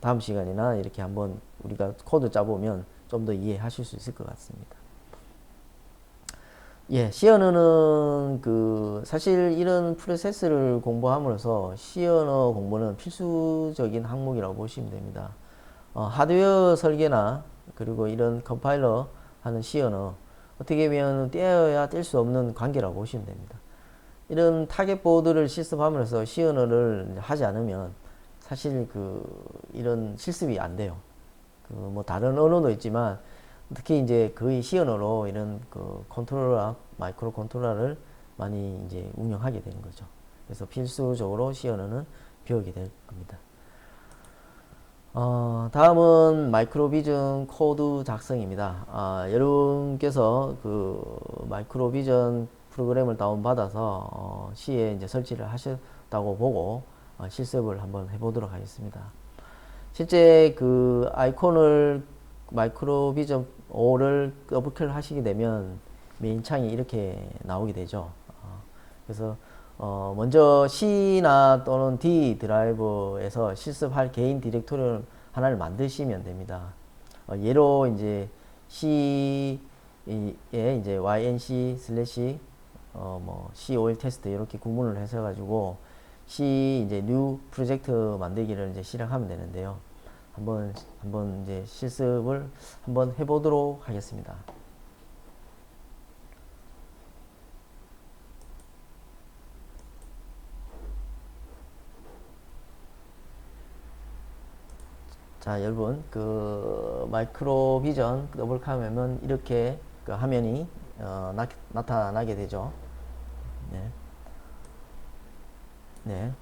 다음 시간이나 이렇게 한번 우리가 코드 짜보면 좀 더 이해하실 수 있을 것 같습니다. 예, C 언어는 사실 이런 프로세스를 공부함으로써 C 언어 공부는 필수적인 항목이라고 보시면 됩니다. 하드웨어 설계나 그리고 이런 컴파일러 하는 C 언어, 어떻게 보면 떼어야 뗄 수 없는 관계라고 보시면 됩니다. 이런 타겟 보드를 실습함으로써 C 언어를 하지 않으면 사실 이런 실습이 안 돼요. 뭐 다른 언어도 있지만 특히 이제 거의 C 언어로 이런 컨트롤러, 마이크로 컨트롤러를 많이 이제 운영하게 되는 거죠. 그래서 필수적으로 C 언어는 배우게 될 겁니다. 다음은 마이크로 비전 코드 작성입니다. 여러분께서 마이크로 비전 프로그램을 다운받아서 C에 이제 설치를 하셨다고 보고 실습을 한번 해보도록 하겠습니다. 실제 아이콘을 마이크로 비전 5를 더블클릭 하시게 되면 메인 창이 이렇게 나오게 되죠. 그래서 먼저 C나 또는 D 드라이버에서 실습할 개인 디렉토리를 하나를 만드시면 됩니다. 예로 이제 C에 이제 ync 슬래시 C5일 테스트 이렇게 구문을 해서 가지고 C 이제 new 프로젝트 만들기를 이제 실행하면 되는데요. 한번 이제 실습을 한번 해보도록 하겠습니다. 자, 여러분 마이크로 비전 더블클릭하면 이렇게 화면이 나타나게 되죠. 네. 네.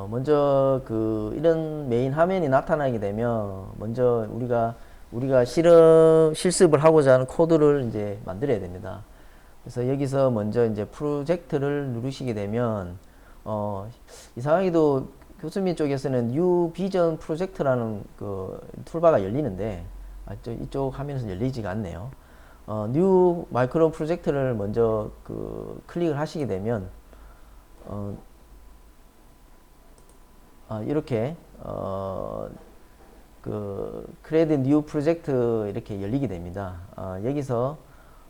먼저 이런 메인 화면이 나타나게 되면 먼저 우리가 실습을 하고자 하는 코드를 이제 만들어야 됩니다. 그래서 여기서 먼저 이제 프로젝트를 누르시게 되면 이상하게도 교수님 쪽에서는 New Vision Project라는 툴바가 열리는데 이쪽 화면에서 열리지가 않네요. New Micro Project를 먼저 클릭을 하시게 되면 이렇게 Create New Project 이렇게 열리게 됩니다. 여기서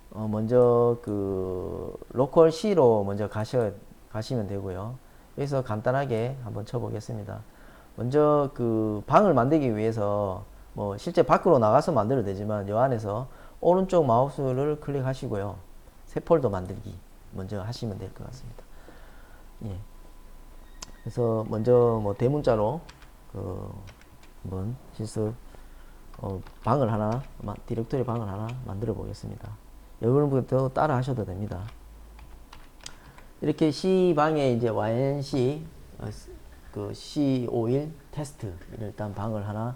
먼저 Local C로 먼저 가시면 되고요. 여기서 간단하게 한번 쳐보겠습니다. 먼저 방을 만들기 위해서 실제 밖으로 나가서 만들어도 되지만 이 안에서 오른쪽 마우스를 클릭하시고요. 새 폴더 만들기 먼저 하시면 될 것 같습니다. 예. 그래서 먼저 대문자로 한번 실습 방을 하나 디렉토리 방을 하나 만들어 보겠습니다. 여러분부터 따라 하셔도 됩니다. 이렇게 C 방에 이제 ync C51 테스트 일단 방을 하나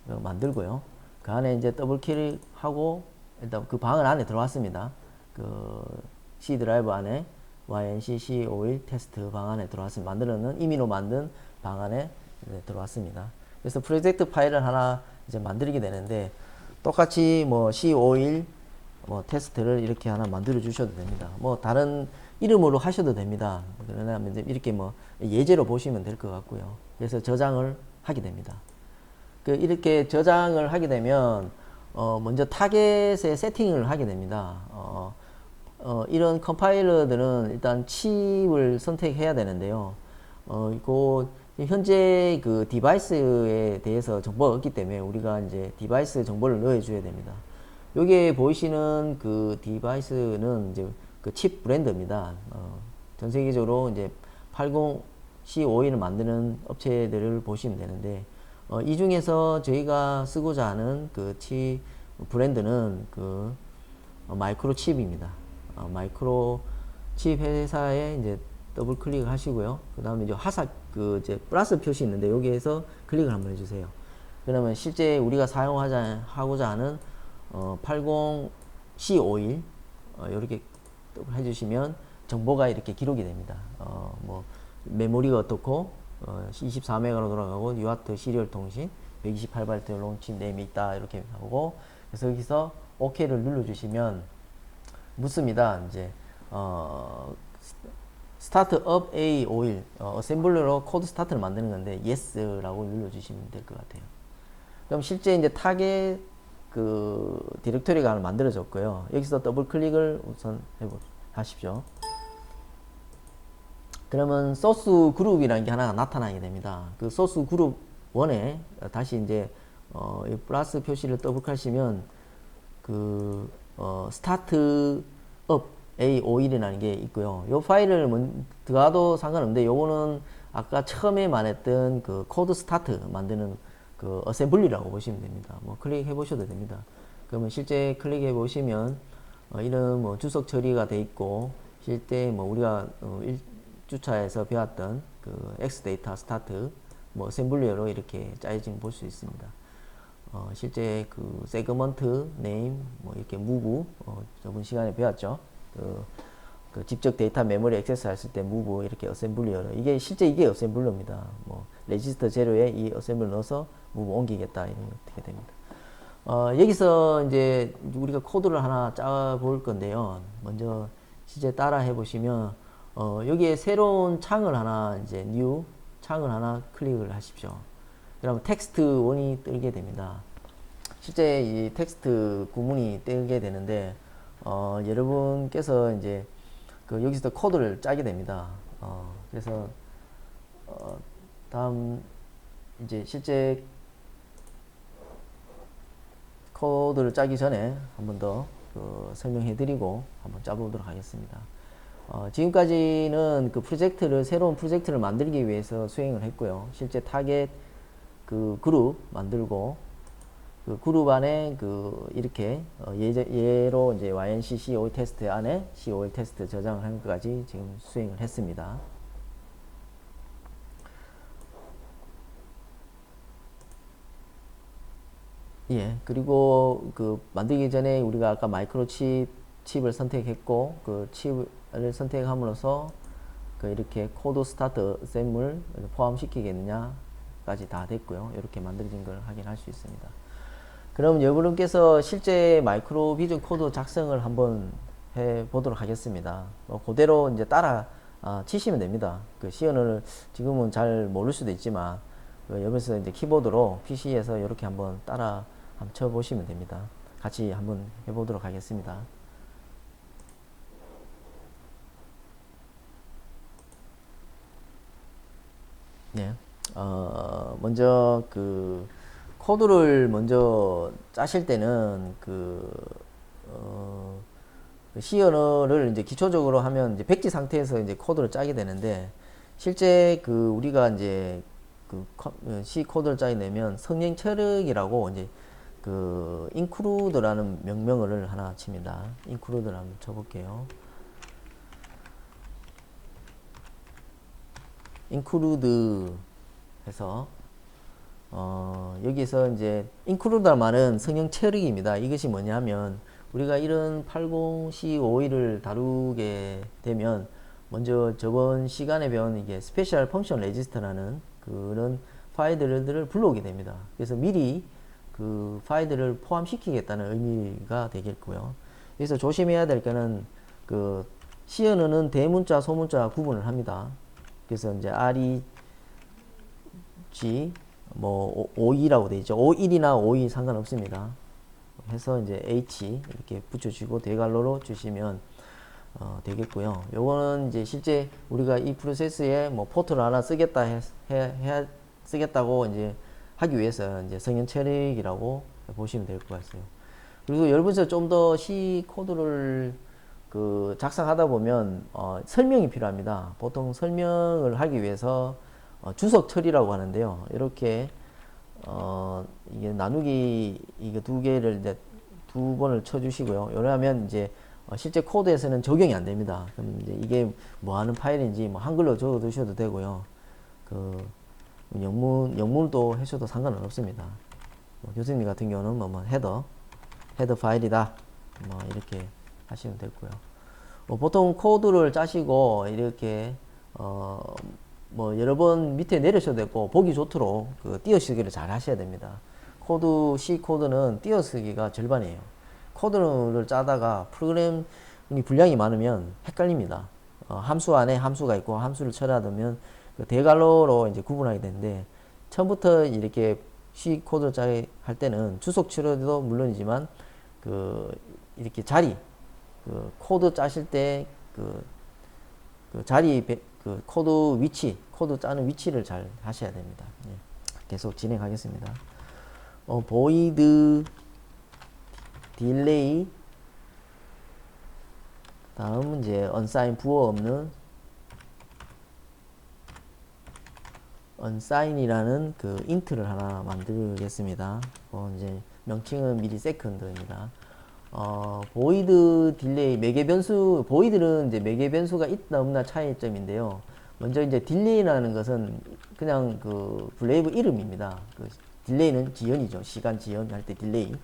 만들고요. 그 안에 이제 더블 클릭하고 일단 방을 안에 들어왔습니다. C 드라이브 안에 ync C51 테스트 방 안에 들어왔습니다. 임의로 만든 방 안에 들어왔습니다. 그래서 프로젝트 파일을 하나 이제 만들게 되는데 똑같이 C51 테스트를 이렇게 하나 만들어 주셔도 됩니다. 다른 이름으로 하셔도 됩니다. 그러나 이제 이렇게 뭐 예제로 보시면 될 것 같고요. 그래서 저장을 하게 됩니다. 이렇게 저장을 하게 되면 먼저 타겟의 세팅을 하게 됩니다. 이런 컴파일러들은 일단 칩을 선택해야 되는데요. 현재 그 디바이스에 대해서 정보가 없기 때문에 우리가 이제 디바이스 정보를 넣어줘야 됩니다. 여기에 보이시는 그 디바이스는 이제 그 칩 브랜드입니다. 전 세계적으로 이제 80C51을 만드는 업체들을 보시면 되는데, 이 중에서 저희가 쓰고자 하는 그 칩 브랜드는 그 마이크로칩입니다. 마이크로칩 회사에 이제 더블 클릭을 하시고요. 그 다음에 이제 이제 플러스 표시 있는데 여기에서 클릭을 한번 해주세요. 그러면 실제 우리가 하고자 하는 80C51 이렇게 해주시면 정보가 이렇게 기록이 됩니다. 뭐 메모리가 어떻고 24메가로 돌아가고 UART 시리얼 통신 128바이트 롱칩 네임이 있다 이렇게 하고, 그래서 여기서 OK를 눌러주시면 묻습니다. 이제 스타트업 A51 어셈블러로 코드 스타트를 만드는 건데 yes라고 눌러주시면 될 것 같아요. 그럼 실제 이제 타겟 그 디렉토리가 하나 만들어졌고요. 여기서 더블 클릭을 우선 하십시오. 그러면 소스 그룹이라는 게 하나가 나타나게 됩니다. 그 소스 그룹 1에 다시 이제 이 플러스 표시를 더블 클릭하시면 그 스타트업 A51이라는 게 있고요. 이 파일을 들어가도 상관없는데 요거는 아까 처음에 말했던 그 코드 스타트 만드는 그 어셈블리라고 보시면 됩니다. 뭐 클릭해 보셔도 됩니다. 그러면 실제 클릭해 보시면 이런 뭐 주석 처리가 돼 있고, 실제 뭐 우리가 1주차에서 배웠던 그 X데이터 스타트 뭐 어셈블리어로 이렇게 짜여진 걸 볼 수 있습니다. 실제 그 세그먼트 네임 뭐 이렇게 무브 저번 시간에 배웠죠. 그 직접 데이터 메모리 액세스 했을 때 무브 이렇게 어셈블리어로, 이게 실제 이게 어셈블러입니다. 뭐 레지스터 제로에 이 어셈블러 넣어서 무브 옮기겠다 이런 게 어떻게 됩니다. 여기서 이제 우리가 코드를 하나 짜 볼 건데요. 먼저 실제 따라 해 보시면 여기에 새로운 창을 하나 이제 new 창을 하나 클릭을 하십시오. 그러면 텍스트 1이 뜨게 됩니다. 실제 이 텍스트 구문이 뜨게 되는데 여러분께서 이제 그 여기서 코드를 짜게 됩니다. 그래서 다음 이제 실제 코드를 짜기 전에 한 번 더 설명해 드리고 한번 짜보도록 하겠습니다. 지금까지는 그 새로운 프로젝트를 만들기 위해서 수행을 했고요. 실제 타겟 그 그룹 만들고, 그 그룹 안에 이렇게 예로 이제 YNC C51 테스트 안에 C51 테스트 저장을 하는 것까지 지금 수행을 했습니다. 예, 그리고 그 만들기 전에 우리가 아까 칩을 선택했고, 그 칩을 선택함으로써 이렇게 코드 스타트 셈을 포함시키겠느냐까지 다 됐고요. 이렇게 만들어진 걸 확인할 수 있습니다. 그럼 여러분께서 실제 마이크로 비전 코드 작성을 한번 해 보도록 하겠습니다. 그대로 이제 따라 치시면 됩니다. 그 시연을 지금은 잘 모를 수도 있지만 옆에서 이제 키보드로 PC에서 이렇게 한번 따라 한번 쳐 보시면 됩니다. 같이 한번 해 보도록 하겠습니다. 네. 먼저 그 코드를 먼저 짜실 때는 C 언어를 이제 기초적으로 하면 이제 백지 상태에서 이제 코드를 짜게 되는데, 실제 우리가 이제 C 코드를 짜게 되면 성령 처리라고 이제 include라는 명령어를 하나 칩니다. include를 한번 쳐볼게요. include 해서 여기서 이제 include라는 말은 성형 처리입니다. 이것이 뭐냐면 우리가 이런 80C51을 다루게 되면 먼저 저번 시간에 배운 이게 스페셜 펑션 레지스터라는 그런 파일들을 불러오게 됩니다. 그래서 미리 그 파일들을 포함시키겠다는 의미가 되겠고요. 그래서 조심해야 될 거는 C 언어는 대문자, 소문자 구분을 합니다. 그래서 이제 REG 뭐 O2라고 되어 있죠. O1이나 O2 상관없습니다. 해서 이제 H 이렇게 붙여주고 대괄호로 주시면 되겠고요. 요거는 이제 실제 우리가 이 프로세스에 뭐 포트를 하나 쓰겠다 쓰겠다고 이제 하기 위해서 이제 성형 처리기라고 보시면 될 것 같아요. 그리고 여러분께서 좀 더 C 코드를 그 작성하다 보면 설명이 필요합니다. 보통 설명을 하기 위해서 주석 처리라고 하는데요. 이렇게 이게 나누기 이게 두 개를 이제 두 번을 쳐주시고요. 이러면 이제 실제 코드에서는 적용이 안 됩니다. 그럼 이제 이게 뭐 하는 파일인지 뭐 한글로 적어 두셔도 되고요. 그 영문도 하셔도 상관은 없습니다. 뭐 교수님 같은 경우는 뭐 헤더 파일이다. 뭐 이렇게 하시면 되고요. 보통 코드를 짜시고 이렇게 뭐 여러 번 밑에 내리셔도 되고 보기 좋도록 그 띄어쓰기를 잘 하셔야 됩니다. C 코드는 띄어쓰기가 절반이에요. 코드를 짜다가 프로그램이 분량이 많으면 헷갈립니다. 함수 안에 함수가 있고 함수를 처리하면 그 대괄호로 이제 구분하게 되는데 처음부터 이렇게 C 코드를 짜게 할 때는 주석 처리도 물론이지만 그 이렇게 자리 그 코드 짜실 때 그 자리 그 코드 위치 코드 짜는 위치를 잘 하셔야 됩니다. 예. 계속 진행하겠습니다. void delay 다음은 이제 unsign 부호 없는 unsign이라는 그 int를 하나 만들겠습니다. 이제 명칭은 millisecond입니다. void 딜레이 매개 변수 void는 이제 매개 변수가 있다 없나 차이점인데요. 먼저 이제 딜레이라는 것은 그냥 그 블레이브 이름입니다. 그 딜레이는 지연이죠. 시간 지연 할 때 딜레이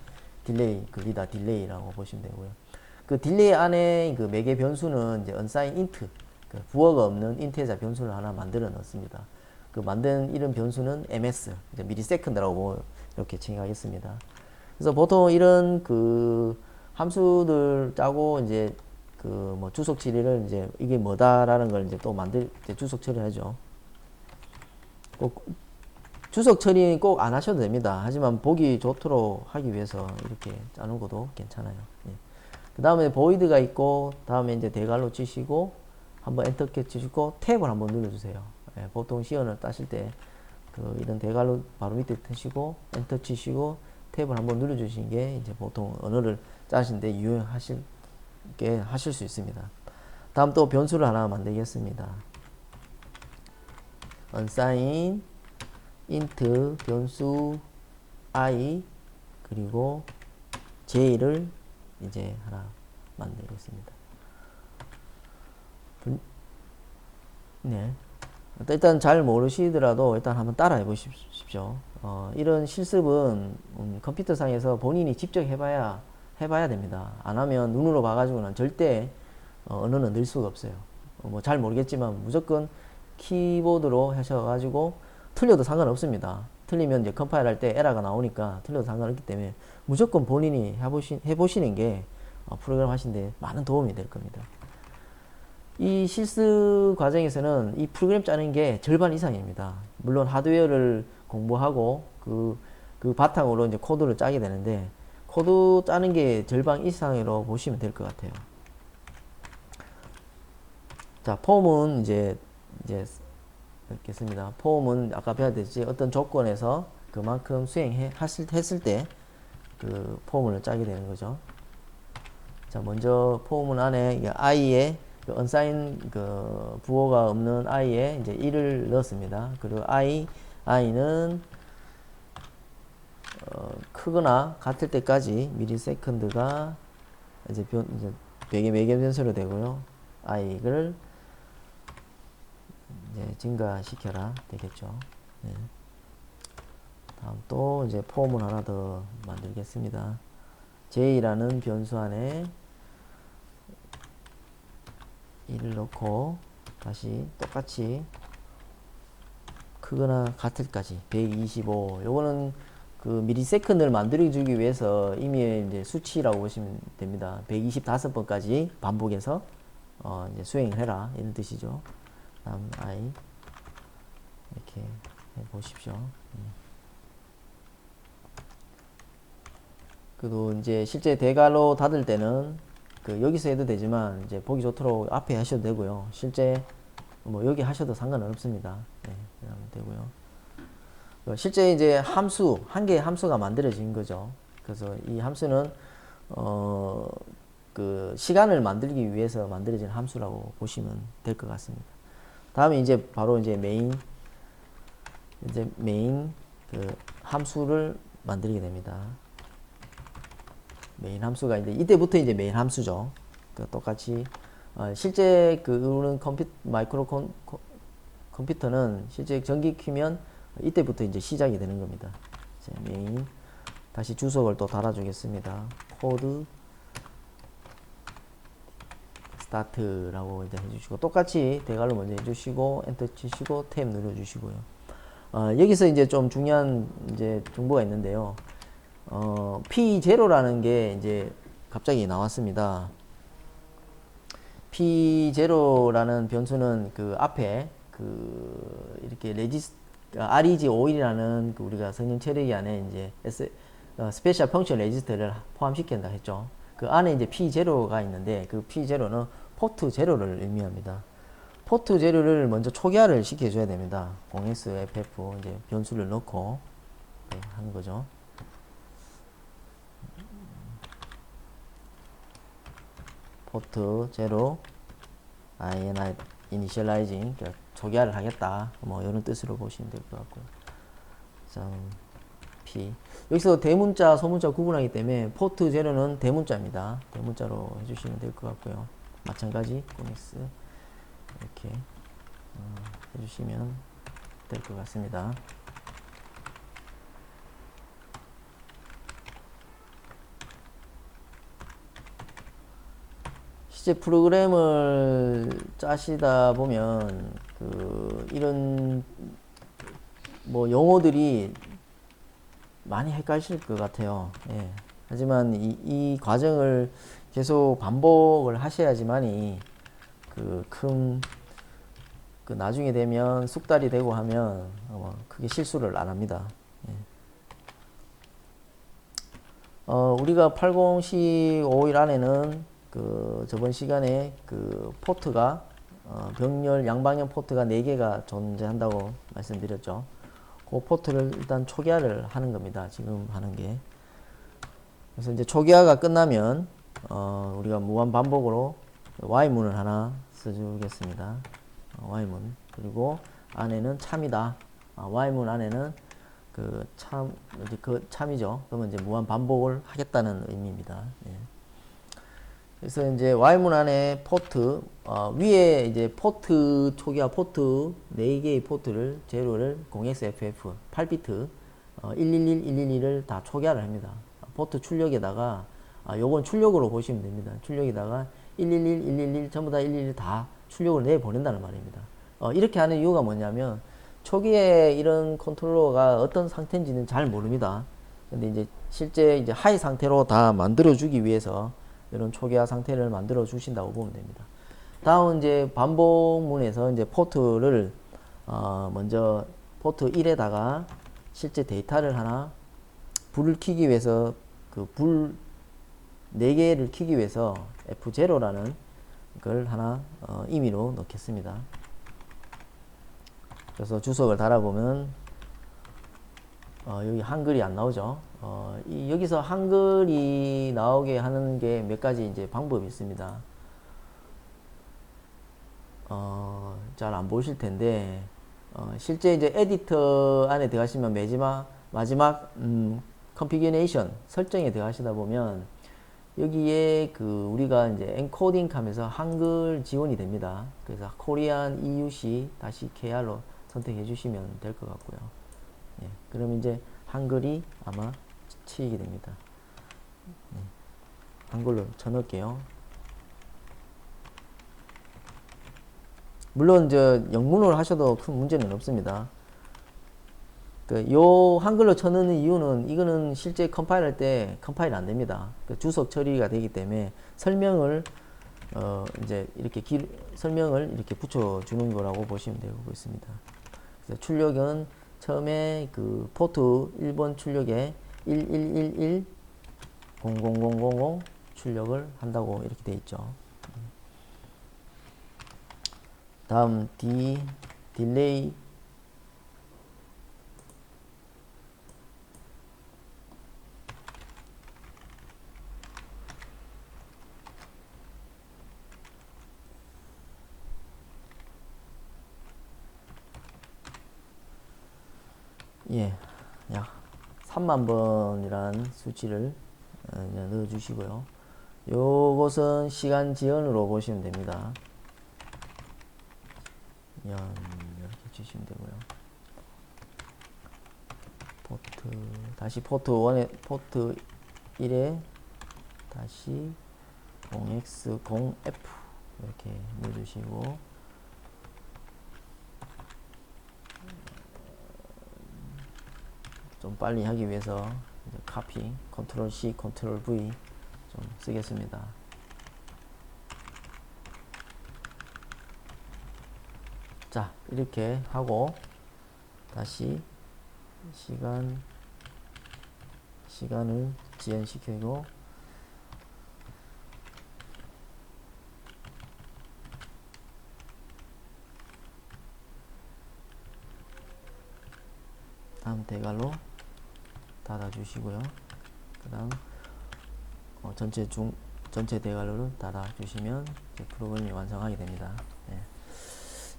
그리다 딜레이라고 보시면 되고요. 그 딜레이 안에 그 매개 변수는 이제 unsigned int 그 부호가 없는 인트자 변수를 하나 만들어 넣습니다. 그 만든 이런 변수는 ms 이제 millisecond라고 이렇게 칭하겠습니다. 그래서 보통 이런 그 함수들 짜고 이제 그 뭐 주석 처리를 이제 이게 뭐다라는 걸 이제 또 만들 때 주석 처리하죠. 꼭 주석 처리 꼭 안 하셔도 됩니다. 하지만 보기 좋도록 하기 위해서 이렇게 짜는 것도 괜찮아요. 예. 그 다음에 void가 있고 다음에 이제 대괄호 치시고 한번 엔터 키 치시고 탭을 한번 눌러주세요. 예. 보통 시연을 따실 때 그 이런 대괄호 바로 밑에 트시고 엔터 치시고 탭을 한번 눌러주시는 게 이제 보통 언어를 짜시는데 유용하실 게 하실 수 있습니다. 다음 또 변수를 하나 만들겠습니다. unsign int 변수 i 그리고 j를 이제 하나 만들겠습니다. 네. 일단 잘 모르시더라도 일단 한번 따라해 보십시오. 이런 실습은 컴퓨터 상에서 본인이 직접 해봐야 됩니다. 안 하면 눈으로 봐가지고는 절대 언어는 늘 수가 없어요. 뭐 잘 모르겠지만 무조건 키보드로 하셔가지고 틀려도 상관없습니다. 틀리면 이제 컴파일 할 때 에러가 나오니까 틀려도 상관없기 때문에 무조건 본인이 해보시는 게 프로그램 하시는데 많은 도움이 될 겁니다. 이 실습 과정에서는 이 프로그램 짜는 게 절반 이상입니다. 물론 하드웨어를 공부하고 그 바탕으로 이제 코드를 짜게 되는데 코드 짜는 게 절반 이상으로 보시면 될 것 같아요. 자, 폼은 이제 읽겠습니다. 폼은 아까 배웠듯이 어떤 조건에서 그만큼 했을 때 그 폼을 짜게 되는 거죠. 자, 먼저 폼은 안에 i에 그 unsigned 그 부호가 없는 i에 이제 1을 넣었습니다. 그리고 i는 크거나 같을 때까지 밀리세컨드가 이제 매개 변수로 되고요. i를 이제 증가시켜라 되겠죠. 네. 다음 또 이제 폼을 하나 더 만들겠습니다. j라는 변수 안에 1을 넣고 다시 똑같이 크거나 같을까지 125 요거는 그 밀리세컨드를 만들어 주기 위해서 이미 이제 수치라고 보시면 됩니다. 125번까지 반복해서 이제 수행을 해라 이런 뜻이죠. 다음 I 이렇게 해 보십시오. 그리고 이제 실제 대괄호 닫을 때는 그 여기서 해도 되지만 이제 보기 좋도록 앞에 하셔도 되고요. 실제 뭐 여기 하셔도 상관은 없습니다. 네, 그러면 되고요. 실제 이제 함수 한 개의 함수가 만들어진 거죠. 그래서 이 함수는 그 시간을 만들기 위해서 만들어진 함수라고 보시면 될 것 같습니다. 다음에 이제 바로 이제 메인 그 함수를 만들게 됩니다. 메인 함수가 이제 이때부터 이제 메인 함수죠. 그 똑같이 실제 그는 컴퓨터는 실제 전기 켜면 이때부터 이제 시작이 되는 겁니다. 이제 메인 다시 주석을 또 달아주겠습니다. 코드 스타트라고 이제 해주시고 똑같이 대괄호 먼저 해주시고 엔터 치시고 탭 눌러주시고요. 여기서 이제 좀 중요한 이제 정보가 있는데요. P0라는 게 이제 갑자기 나왔습니다. P0라는 변수는 그 앞에 그 이렇게 REG51이라는 그 우리가 성능 처리기 안에 이제 스페셜 펑션 레지스터를 포함시킨다 했죠. 그 안에 이제 P0가 있는데 그 P0는 포트 0를 의미합니다. 포트 0를 먼저 초기화를 시켜줘야 됩니다. 0sFF 이제 변수를 넣고 네, 하는 거죠. 포트 0 INI initializing 초기화를 하겠다. 뭐 이런 뜻으로 보시면 될 것 같고요. P 여기서 대문자, 소문자 구분하기 때문에 포트 0는 대문자입니다. 대문자로 해주시면 될 것 같고요. 마찬가지 코닉스 이렇게 해주시면 될 것 같습니다. 실제 프로그램을 짜시다 보면 그 이런 뭐 용어들이 많이 헷갈리실 것 같아요. 예. 하지만 이 과정을 계속 반복을 하셔야지만이 그 나중에 되면 숙달이 되고 하면 크게 실수를 안 합니다. 예. 우리가 80C51 안에는 그 저번 시간에 그 포트가 병렬 양방향 포트가 4개가 존재한다고 말씀드렸죠. 그 포트를 일단 초기화를 하는 겁니다. 지금 하는 게. 그래서 이제 초기화가 끝나면 우리가 무한 반복으로 Y문을 하나 써주겠습니다. Y문. 그리고 안에는 참이다. Y문 안에는 그 참이죠. 그러면 이제 무한 반복을 하겠다는 의미입니다. 예. 그래서 이제 Y문 안에 포트, 위에 이제 포트 초기화 포트 4개의 포트를 제로를 0xFF 8비트 111, 112를 다 초기화를 합니다. 포트 출력에다가 요건 출력으로 보시면 됩니다. 출력에다가 111, 111 전부 다 111 다 출력을 내보낸다는 말입니다. 이렇게 하는 이유가 뭐냐면 초기에 이런 컨트롤러가 어떤 상태인지는 잘 모릅니다. 근데 이제 실제 이제 하이 상태로 다 만들어 주기 위해서 이런 초기화 상태를 만들어 주신다고 보면 됩니다. 다음 이제 반복문에서 이제 포트를 먼저 포트 1에다가 실제 데이터를 하나 불을 켜기 위해서 그 불 4개를 켜기 위해서 F0라는 걸 하나 임의로 넣겠습니다. 그래서 주석을 달아보면 여기 한글이 안 나오죠. 여기서 한글이 나오게 하는 게 몇 가지 이제 방법이 있습니다. 잘 안 보이실 텐데, 실제 이제 에디터 안에 들어가시면 마지막 컨피규레이션 설정에 들어가시다 보면 여기에 그 우리가 이제 엔코딩 하면서 한글 지원이 됩니다. 그래서 코리안 EUC-KR로 선택해 주시면 될 것 같고요. 예, 그럼 이제 한글이 아마 치이게 됩니다. 예, 한글로 쳐넣을게요. 물론 영문을 하셔도 큰 문제는 없습니다. 요 한글로 쳐넣는 이유는 이거는 실제 컴파일할 때 컴파일 안 됩니다. 주석 처리가 되기 때문에 설명을 이제 이렇게 설명을 이렇게 붙여주는 거라고 보시면 되고 있습니다. 그래서 출력은 처음에 그 포트 1번 출력에 1111 0000 출력을 한다고 이렇게 되어 있죠. 다음 딜레이 약 3만 번이라는 수치를 넣어 주시고요. 요것은 시간 지연으로 보시면 됩니다. 이렇게 주시면 되고요. 다시 포트 1에 포트 1에 다시 0x0f 이렇게 넣어주시고, 좀 빨리 하기 위해서 카피 컨트롤 C 컨트롤 V 좀 쓰겠습니다. 자, 이렇게 하고 다시 시간을 지연시키고, 다음 대괄호 닫아 주시고요. 그 다음 전체 대괄호를 닫아 주시면 프로그램이 완성하게 됩니다. 네.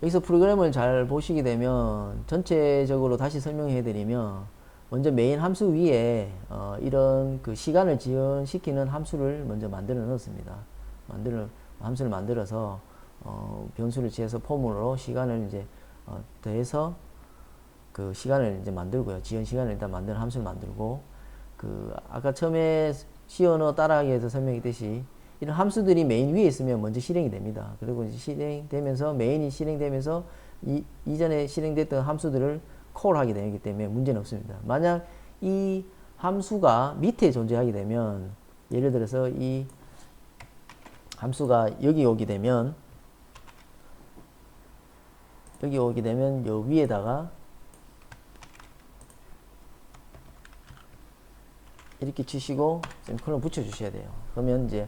여기서 프로그램을 잘 보시게 되면 전체적으로 다시 설명해 드리면, 먼저 메인 함수 위에 이런 그 시간을 지연시키는 함수를 먼저 만들어 넣었습니다. 함수를 만들어서 변수를 지어서 폼으로 시간을 이제 더해서 그 시간을 이제 만들고요. 지연 시간을 일단 만드는 함수를 만들고, 그 아까 처음에 C 언어 따라하기 위해서 설명했듯이 이런 함수들이 메인 위에 있으면 먼저 실행이 됩니다. 그리고 이제 실행되면서 메인이 실행되면서 이전에 실행됐던 함수들을 콜하게 되기 때문에 문제는 없습니다. 만약 이 함수가 밑에 존재하게 되면, 예를 들어서 이 함수가 여기 오게 되면 요 위에다가 이렇게 치시고 셈콜론 붙여 주셔야 돼요. 그러면 이제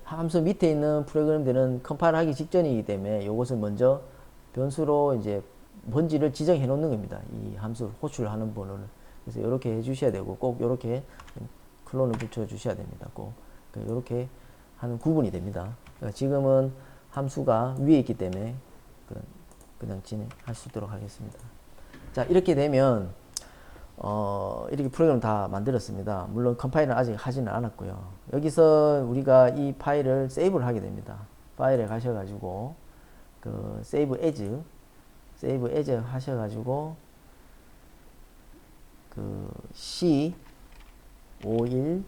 함수 밑에 있는 프로그램들은 컴파일 하기 직전이기 때문에 이것을 먼저 변수로 이제 뭔지를 지정해 놓는 겁니다. 이 함수 호출하는 번호를. 그래서 이렇게 해 주셔야 되고, 꼭 이렇게 클론을 붙여 주셔야 됩니다. 꼭 이렇게 하는 구분이 됩니다. 그러니까 지금은 함수가 위에 있기 때문에 그냥 진행할 수 있도록 하겠습니다. 자, 이렇게 되면 이렇게 프로그램을 다 만들었습니다. 물론 컴파일은 아직 하지는 않았고요. 여기서 우리가 이 파일을 세이브를 하게 됩니다. 파일에 가셔가지고 그 세이브 에즈 하셔가지고 그 C51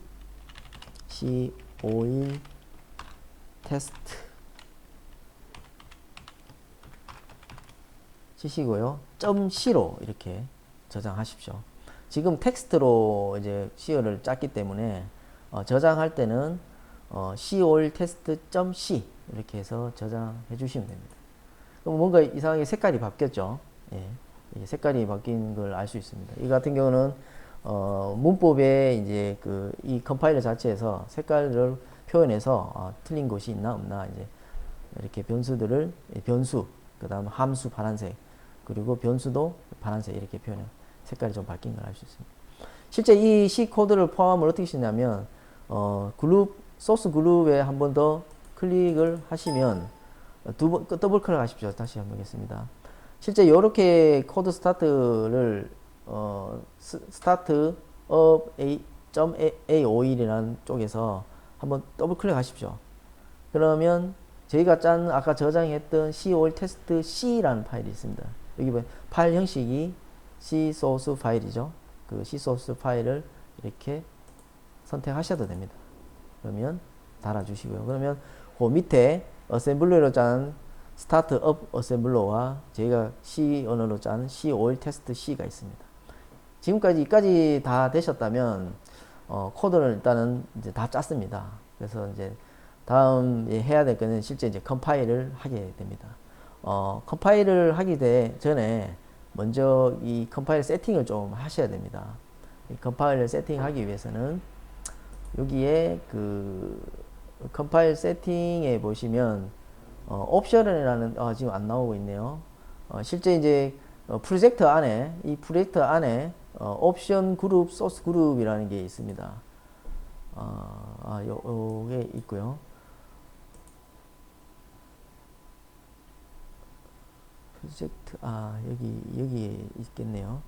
테스트 치시고요. .c로 이렇게 저장하십시오. 지금 텍스트로 이제 C를 짰기 때문에 저장할 때는 C51 테스트.c 이렇게 해서 저장해 주시면 됩니다. 그럼 뭔가 이상하게 색깔이 바뀌었죠. 예, 색깔이 바뀐 걸 알 수 있습니다. 이 같은 경우는 문법에 이제 그 이 컴파일러 자체에서 색깔을 표현해서 틀린 것이 있나 없나 이제 이렇게 변수 그다음 함수 파란색, 그리고 변수도 파란색 이렇게 표현해요. 색깔이 좀 바뀐 걸 알 수 있습니다. 실제 이 C 코드를 포함을 어떻게 쓰냐면 소스 그룹에 한 번 더 클릭을 하시면 더블 클릭 하십시오. 다시 한번 하겠습니다. 실제 이렇게 코드 스타트를 스타트 of a.aoil이라는 쪽에서 한번 더블 클릭 하십시오. 그러면 저희가 아까 저장했던 C51 테스트 C라는 파일이 있습니다. 여기 보면 파일 형식이 C 소스 파일이죠. 그 C 소스 파일을 이렇게 선택하셔도 됩니다. 그러면 달아주시고요. 그러면 그 밑에 어셈블러로 짠 스타트 업 어셈블러와 저희가 C 언어로 짠 C51 테스트 C가 있습니다. 지금까지 이까지 다 되셨다면 코드를 일단은 이제 다 짰습니다. 그래서 이제 다음 해야 될 거는 실제 이제 컴파일을 하게 됩니다. 컴파일을 하기 전에 먼저 이 컴파일 세팅을 좀 하셔야 됩니다. 이 컴파일을 세팅하기 위해서는 여기에 그 컴파일 세팅에 보시면 옵션이라는 지금 안 나오고 있네요. 실제 이제 프로젝트 안에 이 프로젝트 안에 옵션 그룹, 소스 그룹이라는 게 있습니다. 요게 있고요. 프로젝트 여기에 있겠네요.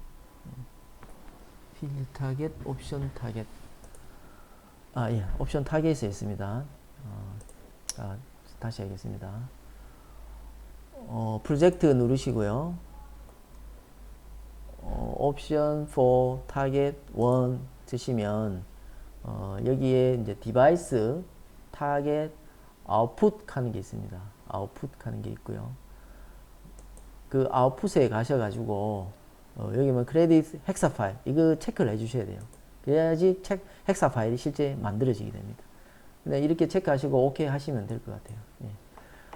필드 타겟, 옵션 타겟. 예, 옵션 타겟에 있습니다. 다시 하겠습니다. 프로젝트 누르시고요. 옵션 for target 1 드시면 여기에 이제 디바이스 타겟 아웃풋 하는 게 있습니다. 아웃풋 하는 게 있고요. 그 아웃풋에 가셔가지고 여기 뭐 크레딧 헥사 파일 이거 체크를 해주셔야 돼요. 그래야지 헥사 파일이 실제 만들어지게 됩니다. 근데 이렇게 체크하시고 오케이 하시면 될 것 같아요. 예.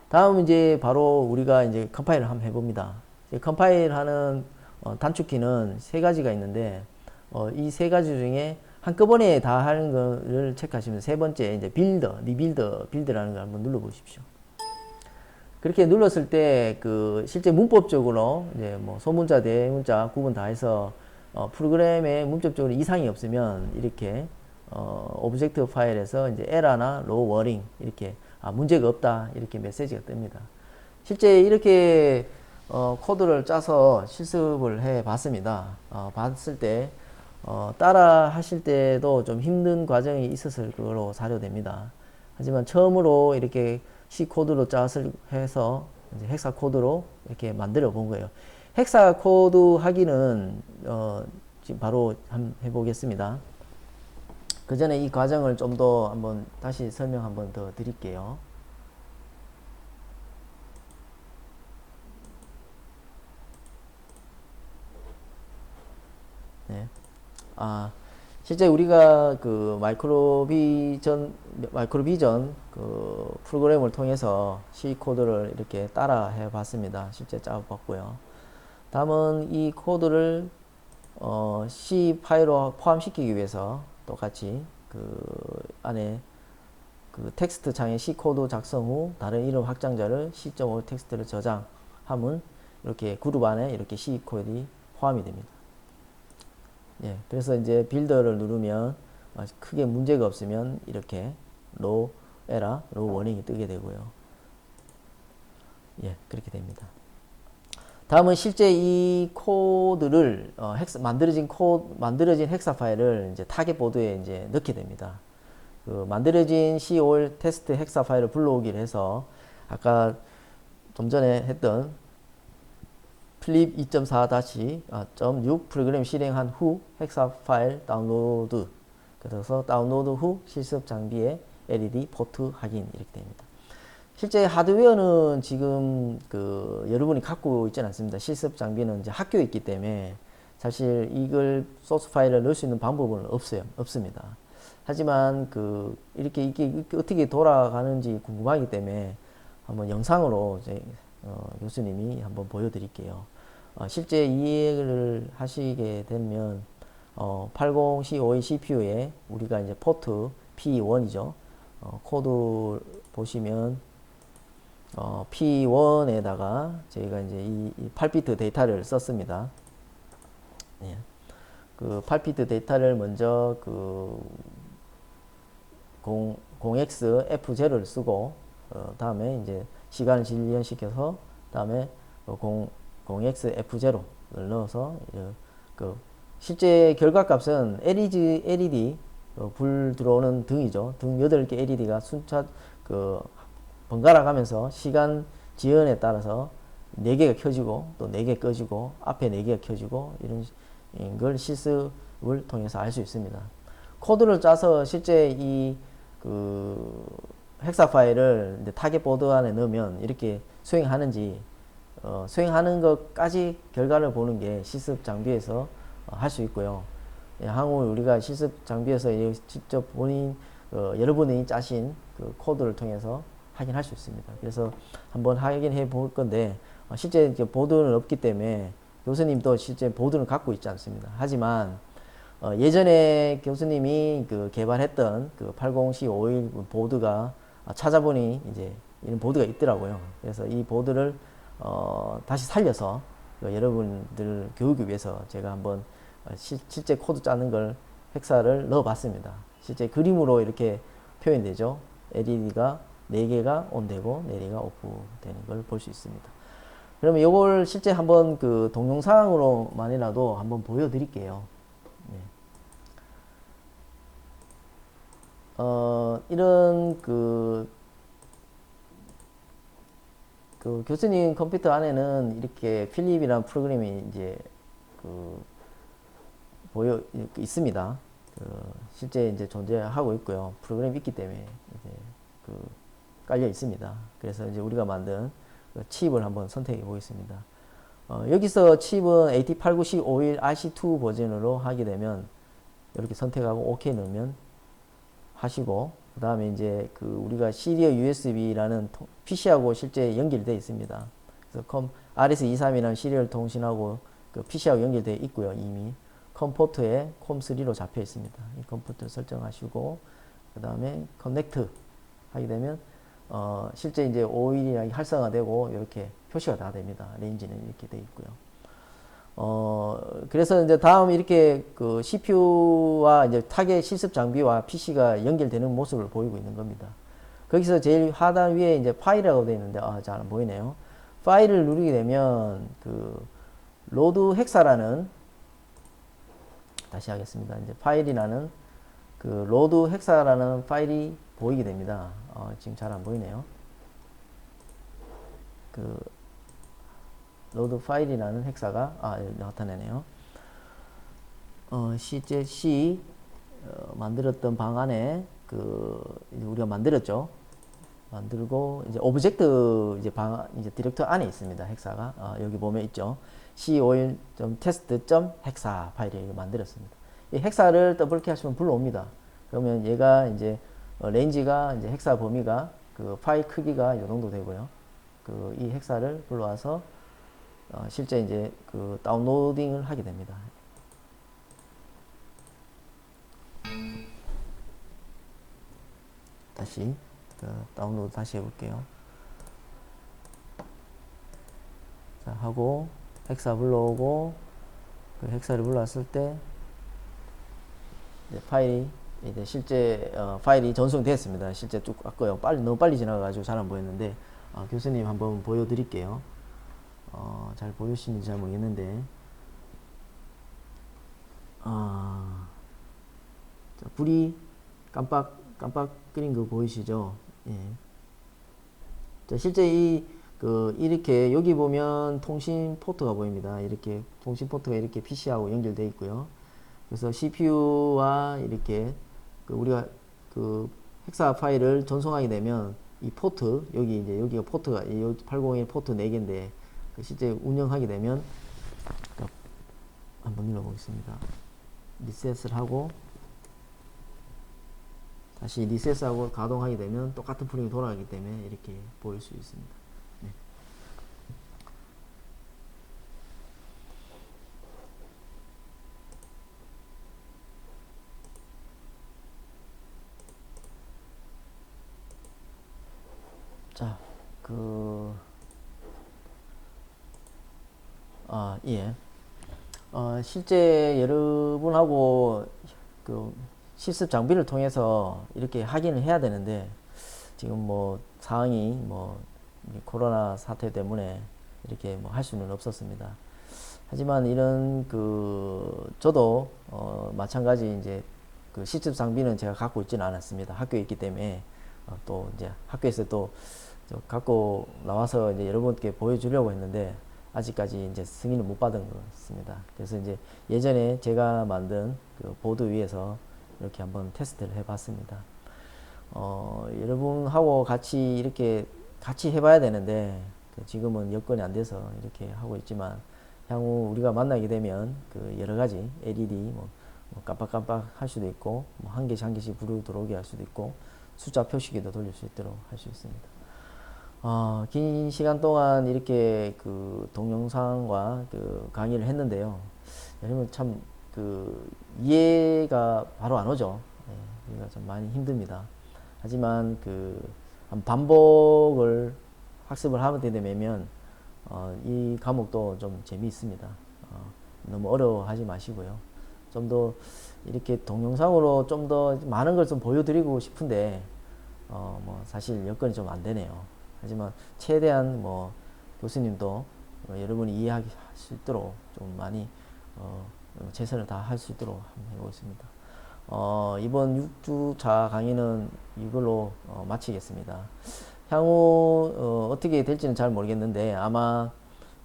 다음 이제 바로 우리가 이제 컴파일을 한번 해봅니다. 컴파일하는 단축키는 세 가지가 있는데 이 세 가지 중에 한꺼번에 다 하는 거를 체크하시면 세 번째 이제 빌드라는 걸 한번 눌러 보십시오. 그렇게 눌렀을 때 그 실제 문법적으로 이제 뭐 소문자, 대문자 구분 다 해서 프로그램에 문법적으로 이상이 없으면 이렇게 오브젝트 파일에서 이제 에러나 로우 워닝 이렇게 문제가 없다 이렇게 메시지가 뜹니다. 실제 이렇게 코드를 짜서 실습을 해 봤습니다. 봤을 때 따라 하실 때도 좀 힘든 과정이 있었을 거로 사료됩니다. 하지만 처음으로 이렇게 C 코드로 짜서 해서 이제 헥사 코드로 이렇게 만들어 본 거예요. 헥사 코드 하기는 지금 바로 한번 해보겠습니다. 그 전에 이 과정을 좀 더 한번 다시 설명 한번 더 드릴게요. 네. 실제 우리가 그 마이크로비전 그 프로그램을 통해서 C 코드를 이렇게 따라 해 봤습니다. 실제 짜 봤고요. 다음은 이 코드를 C 파일로 포함시키기 위해서 똑같이 그 안에 그 텍스트 창에 C 코드 작성 후 다른 이름 확장자를 C.5 텍스트를 저장하면 이렇게 그룹 안에 이렇게 C 코드가 포함이 됩니다. 예, 그래서 이제 빌더를 누르면 크게 문제가 없으면 이렇게 로우 에러, 로우 워닝이 뜨게 되고요. 예, 그렇게 됩니다. 다음은 실제 이 코드를 만들어진 헥사 파일을 이제 타겟 보드에 이제 넣게 됩니다. 그 만들어진 C5 테스트 헥사 파일을 불러오기를 해서 아까 좀 전에 했던 플립 2.4-.6 프로그램 실행한 후 헥사 파일 다운로드 그래서 다운로드 후 실습 장비에 LED 포트 확인 이렇게 됩니다. 실제 하드웨어는 지금 그 여러분이 갖고 있지는 않습니다. 실습 장비는 이제 학교에 있기 때문에 사실 이걸 소스 파일을 넣을 수 있는 방법은 없습니다. 하지만 그 이렇게 이게 어떻게 돌아가는지 궁금하기 때문에 한번 영상으로 이제 교수님이 한번 보여드릴게요. 실제 이해를 하시게 되면 80C52 CPU에 우리가 이제 포트 P1이죠. 코드 보시면 P1에다가 저희가 이제 이 8비트 데이터를 썼습니다. 예. 그 8비트 데이터를 먼저 그 0x F0를 쓰고 다음에 이제 시간을 진전시켜서 다음에 0x F0를 넣어서 그 실제 결과값은 LED 불 들어오는 등이죠. 등 8개 LED가 순차 그 번갈아 가면서 시간 지연에 따라서 4개가 켜지고 또 4개 꺼지고 앞에 4개가 켜지고 이런 걸 실습을 통해서 알 수 있습니다. 코드를 짜서 실제 이 그 헥사 파일을 이제 타겟 보드 안에 넣으면 이렇게 수행하는지 수행하는 것까지 결과를 보는 게 실습 장비에서 할 수 있고요. 향후 우리가 실습 장비에서 직접 본인 여러분이 짜신 그 코드를 통해서 확인할 수 있습니다. 그래서 한번 확인해 볼 건데 실제 이제 보드는 없기 때문에 교수님도 실제 보드는 갖고 있지 않습니다. 하지만 예전에 교수님이 그 개발했던 그 80451 보드가 찾아보니 이제 이런 보드가 있더라고요. 그래서 이 보드를 다시 살려서 여러분들 교육을 위해서 제가 한번 실제 코드 짜는 걸 헥사를 넣어 봤습니다. 실제 그림으로 이렇게 표현되죠. LED가 4개가 온되고 4개가 오프 되는 걸 볼 수 있습니다. 그러면 이걸 실제 한번 그 동영상으로만이라도 한번 보여드릴게요. 네. 이런 그 교수님 컴퓨터 안에는 이렇게 필립이라는 프로그램이 이제 있습니다. 실제 이제 존재하고 있고요. 프로그램이 있기 때문에 이제 깔려 있습니다. 그래서 이제 우리가 만든 칩을 한번 선택해 보겠습니다. 여기서 칩은 AT89451 RC2 버전으로 하게 되면 이렇게 선택하고 OK 넣으면 하시고, 그 다음에 이제 우리가 시리얼 USB라는 PC하고 실제 연결되어 있습니다. 그래서 RS23이라는 시리얼 통신하고 PC하고 연결되어 있고요. 이미 컴포트에 콤3로 잡혀 있습니다. 이 컴포트 설정하시고, 그 다음에 커넥트 하게 되면 실제 이제 5일이랑 활성화되고 이렇게 표시가 다 됩니다. 레인지는 이렇게 되어 있고요. 그래서 이제 다음 이렇게 CPU와 이제 타겟 실습 장비와 PC가 연결되는 모습을 보이고 있는 겁니다. 거기서 제일 하단 위에 이제 파일이라고 되어 있는데, 잘 안 보이네요. 파일을 누르게 되면 로드 헥사라는, 다시 하겠습니다. 이제 파일이라는 로드 헥사라는 파일이 보이게 됩니다. 지금 잘 안 보이네요. 로드 파일이라는 헥사가 나타내네요. 실제 C 만들었던 방 안에 우리가 만들었죠. 만들고 이제 오브젝트 이제 디렉터 안에 있습니다. 헥사가 여기 보면 있죠. c51.test.hexa 파일을 만들었습니다. 이 헥사를 더블 클릭하시면 불러옵니다. 그러면 얘가 이제 레인지가 이제 헥사 범위가 파일 크기가 이 정도 되고요. 이 헥사를 불러와서 실제 이제 다운로딩을 하게 됩니다. 다시 다운로드 다시 해볼게요. 자, 하고 헥사 불러오고 헥사를 불러왔을 때 이제 파일이 이제 실제 파일이 전송되었습니다. 실제 쭉 왔고요. 너무 빨리 지나가가지고 잘 안 보였는데 교수님 한번 보여드릴게요. 잘 보이시는지 잘 모르겠는데, 자, 불이 깜빡 끄린 거 보이시죠? 예. 자, 실제 이렇게 여기 보면 통신 포트가 보입니다. 이렇게 통신 포트가 이렇게 PC하고 연결되어 있고요. 그래서 CPU와 이렇게 우리가 헥사 파일을 전송하게 되면 이 포트, 여기가 포트가 801 포트 4개인데 실제 운영하게 되면 한번 눌러보겠습니다. 리셋을 하고 다시 리셋하고 가동하게 되면 똑같은 프로그램이 돌아가기 때문에 이렇게 보일 수 있습니다. 네. 자, 예. 실제 여러분하고 실습 장비를 통해서 이렇게 확인을 해야 되는데, 지금 뭐 상황이 코로나 사태 때문에 이렇게 할 수는 없었습니다. 하지만 이런 저도 마찬가지 이제 실습 장비는 제가 갖고 있지는 않았습니다. 학교에 있기 때문에 또 이제 학교에서 또 갖고 나와서 이제 여러분께 보여주려고 했는데 아직까지 이제 승인을 못 받은 것 같습니다. 그래서 이제 예전에 제가 만든 보드 위에서 이렇게 한번 테스트를 해봤습니다. 여러분하고 같이 이렇게 같이 해봐야 되는데 지금은 여건이 안 돼서 이렇게 하고 있지만 향후 우리가 만나게 되면 여러 가지 LED 뭐 깜빡깜빡 할 수도 있고, 뭐 한 개씩 한 개씩 불이 들어오게 할 수도 있고, 숫자 표시기도 돌릴 수 있도록 할 수 있습니다. 긴 시간 동안 이렇게 그 동영상과 그 강의를 했는데요. 여러분 참 그 이해가 바로 안 오죠. 예, 이해가 좀 많이 힘듭니다. 하지만 그 반복을 학습을 하게 되면 이 과목도 좀 재미있습니다. 너무 어려워하지 마시고요. 좀 더 이렇게 동영상으로 좀 더 많은 걸 좀 보여드리고 싶은데 뭐 사실 여건이 좀 안 되네요. 하지만 최대한 뭐 교수님도 여러분이 이해할 수 있도록 좀 많이 최선을 다할 수 있도록 한번 해보겠습니다. 이번 6주차 강의는 이걸로 마치겠습니다. 향후 어떻게 될지는 잘 모르겠는데 아마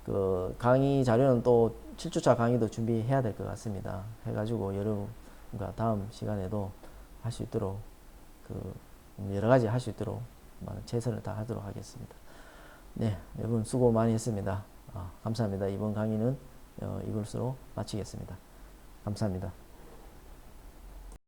그 강의 자료는 또 7주차 강의도 준비해야 될 것 같습니다. 해가지고 여러분과 다음 시간에도 할 수 있도록 그 여러 가지 할 수 있도록 최선을 다하도록 하겠습니다. 네, 여러분 수고 많이 했습니다. 감사합니다. 이번 강의는 이것으로 마치겠습니다. 감사합니다.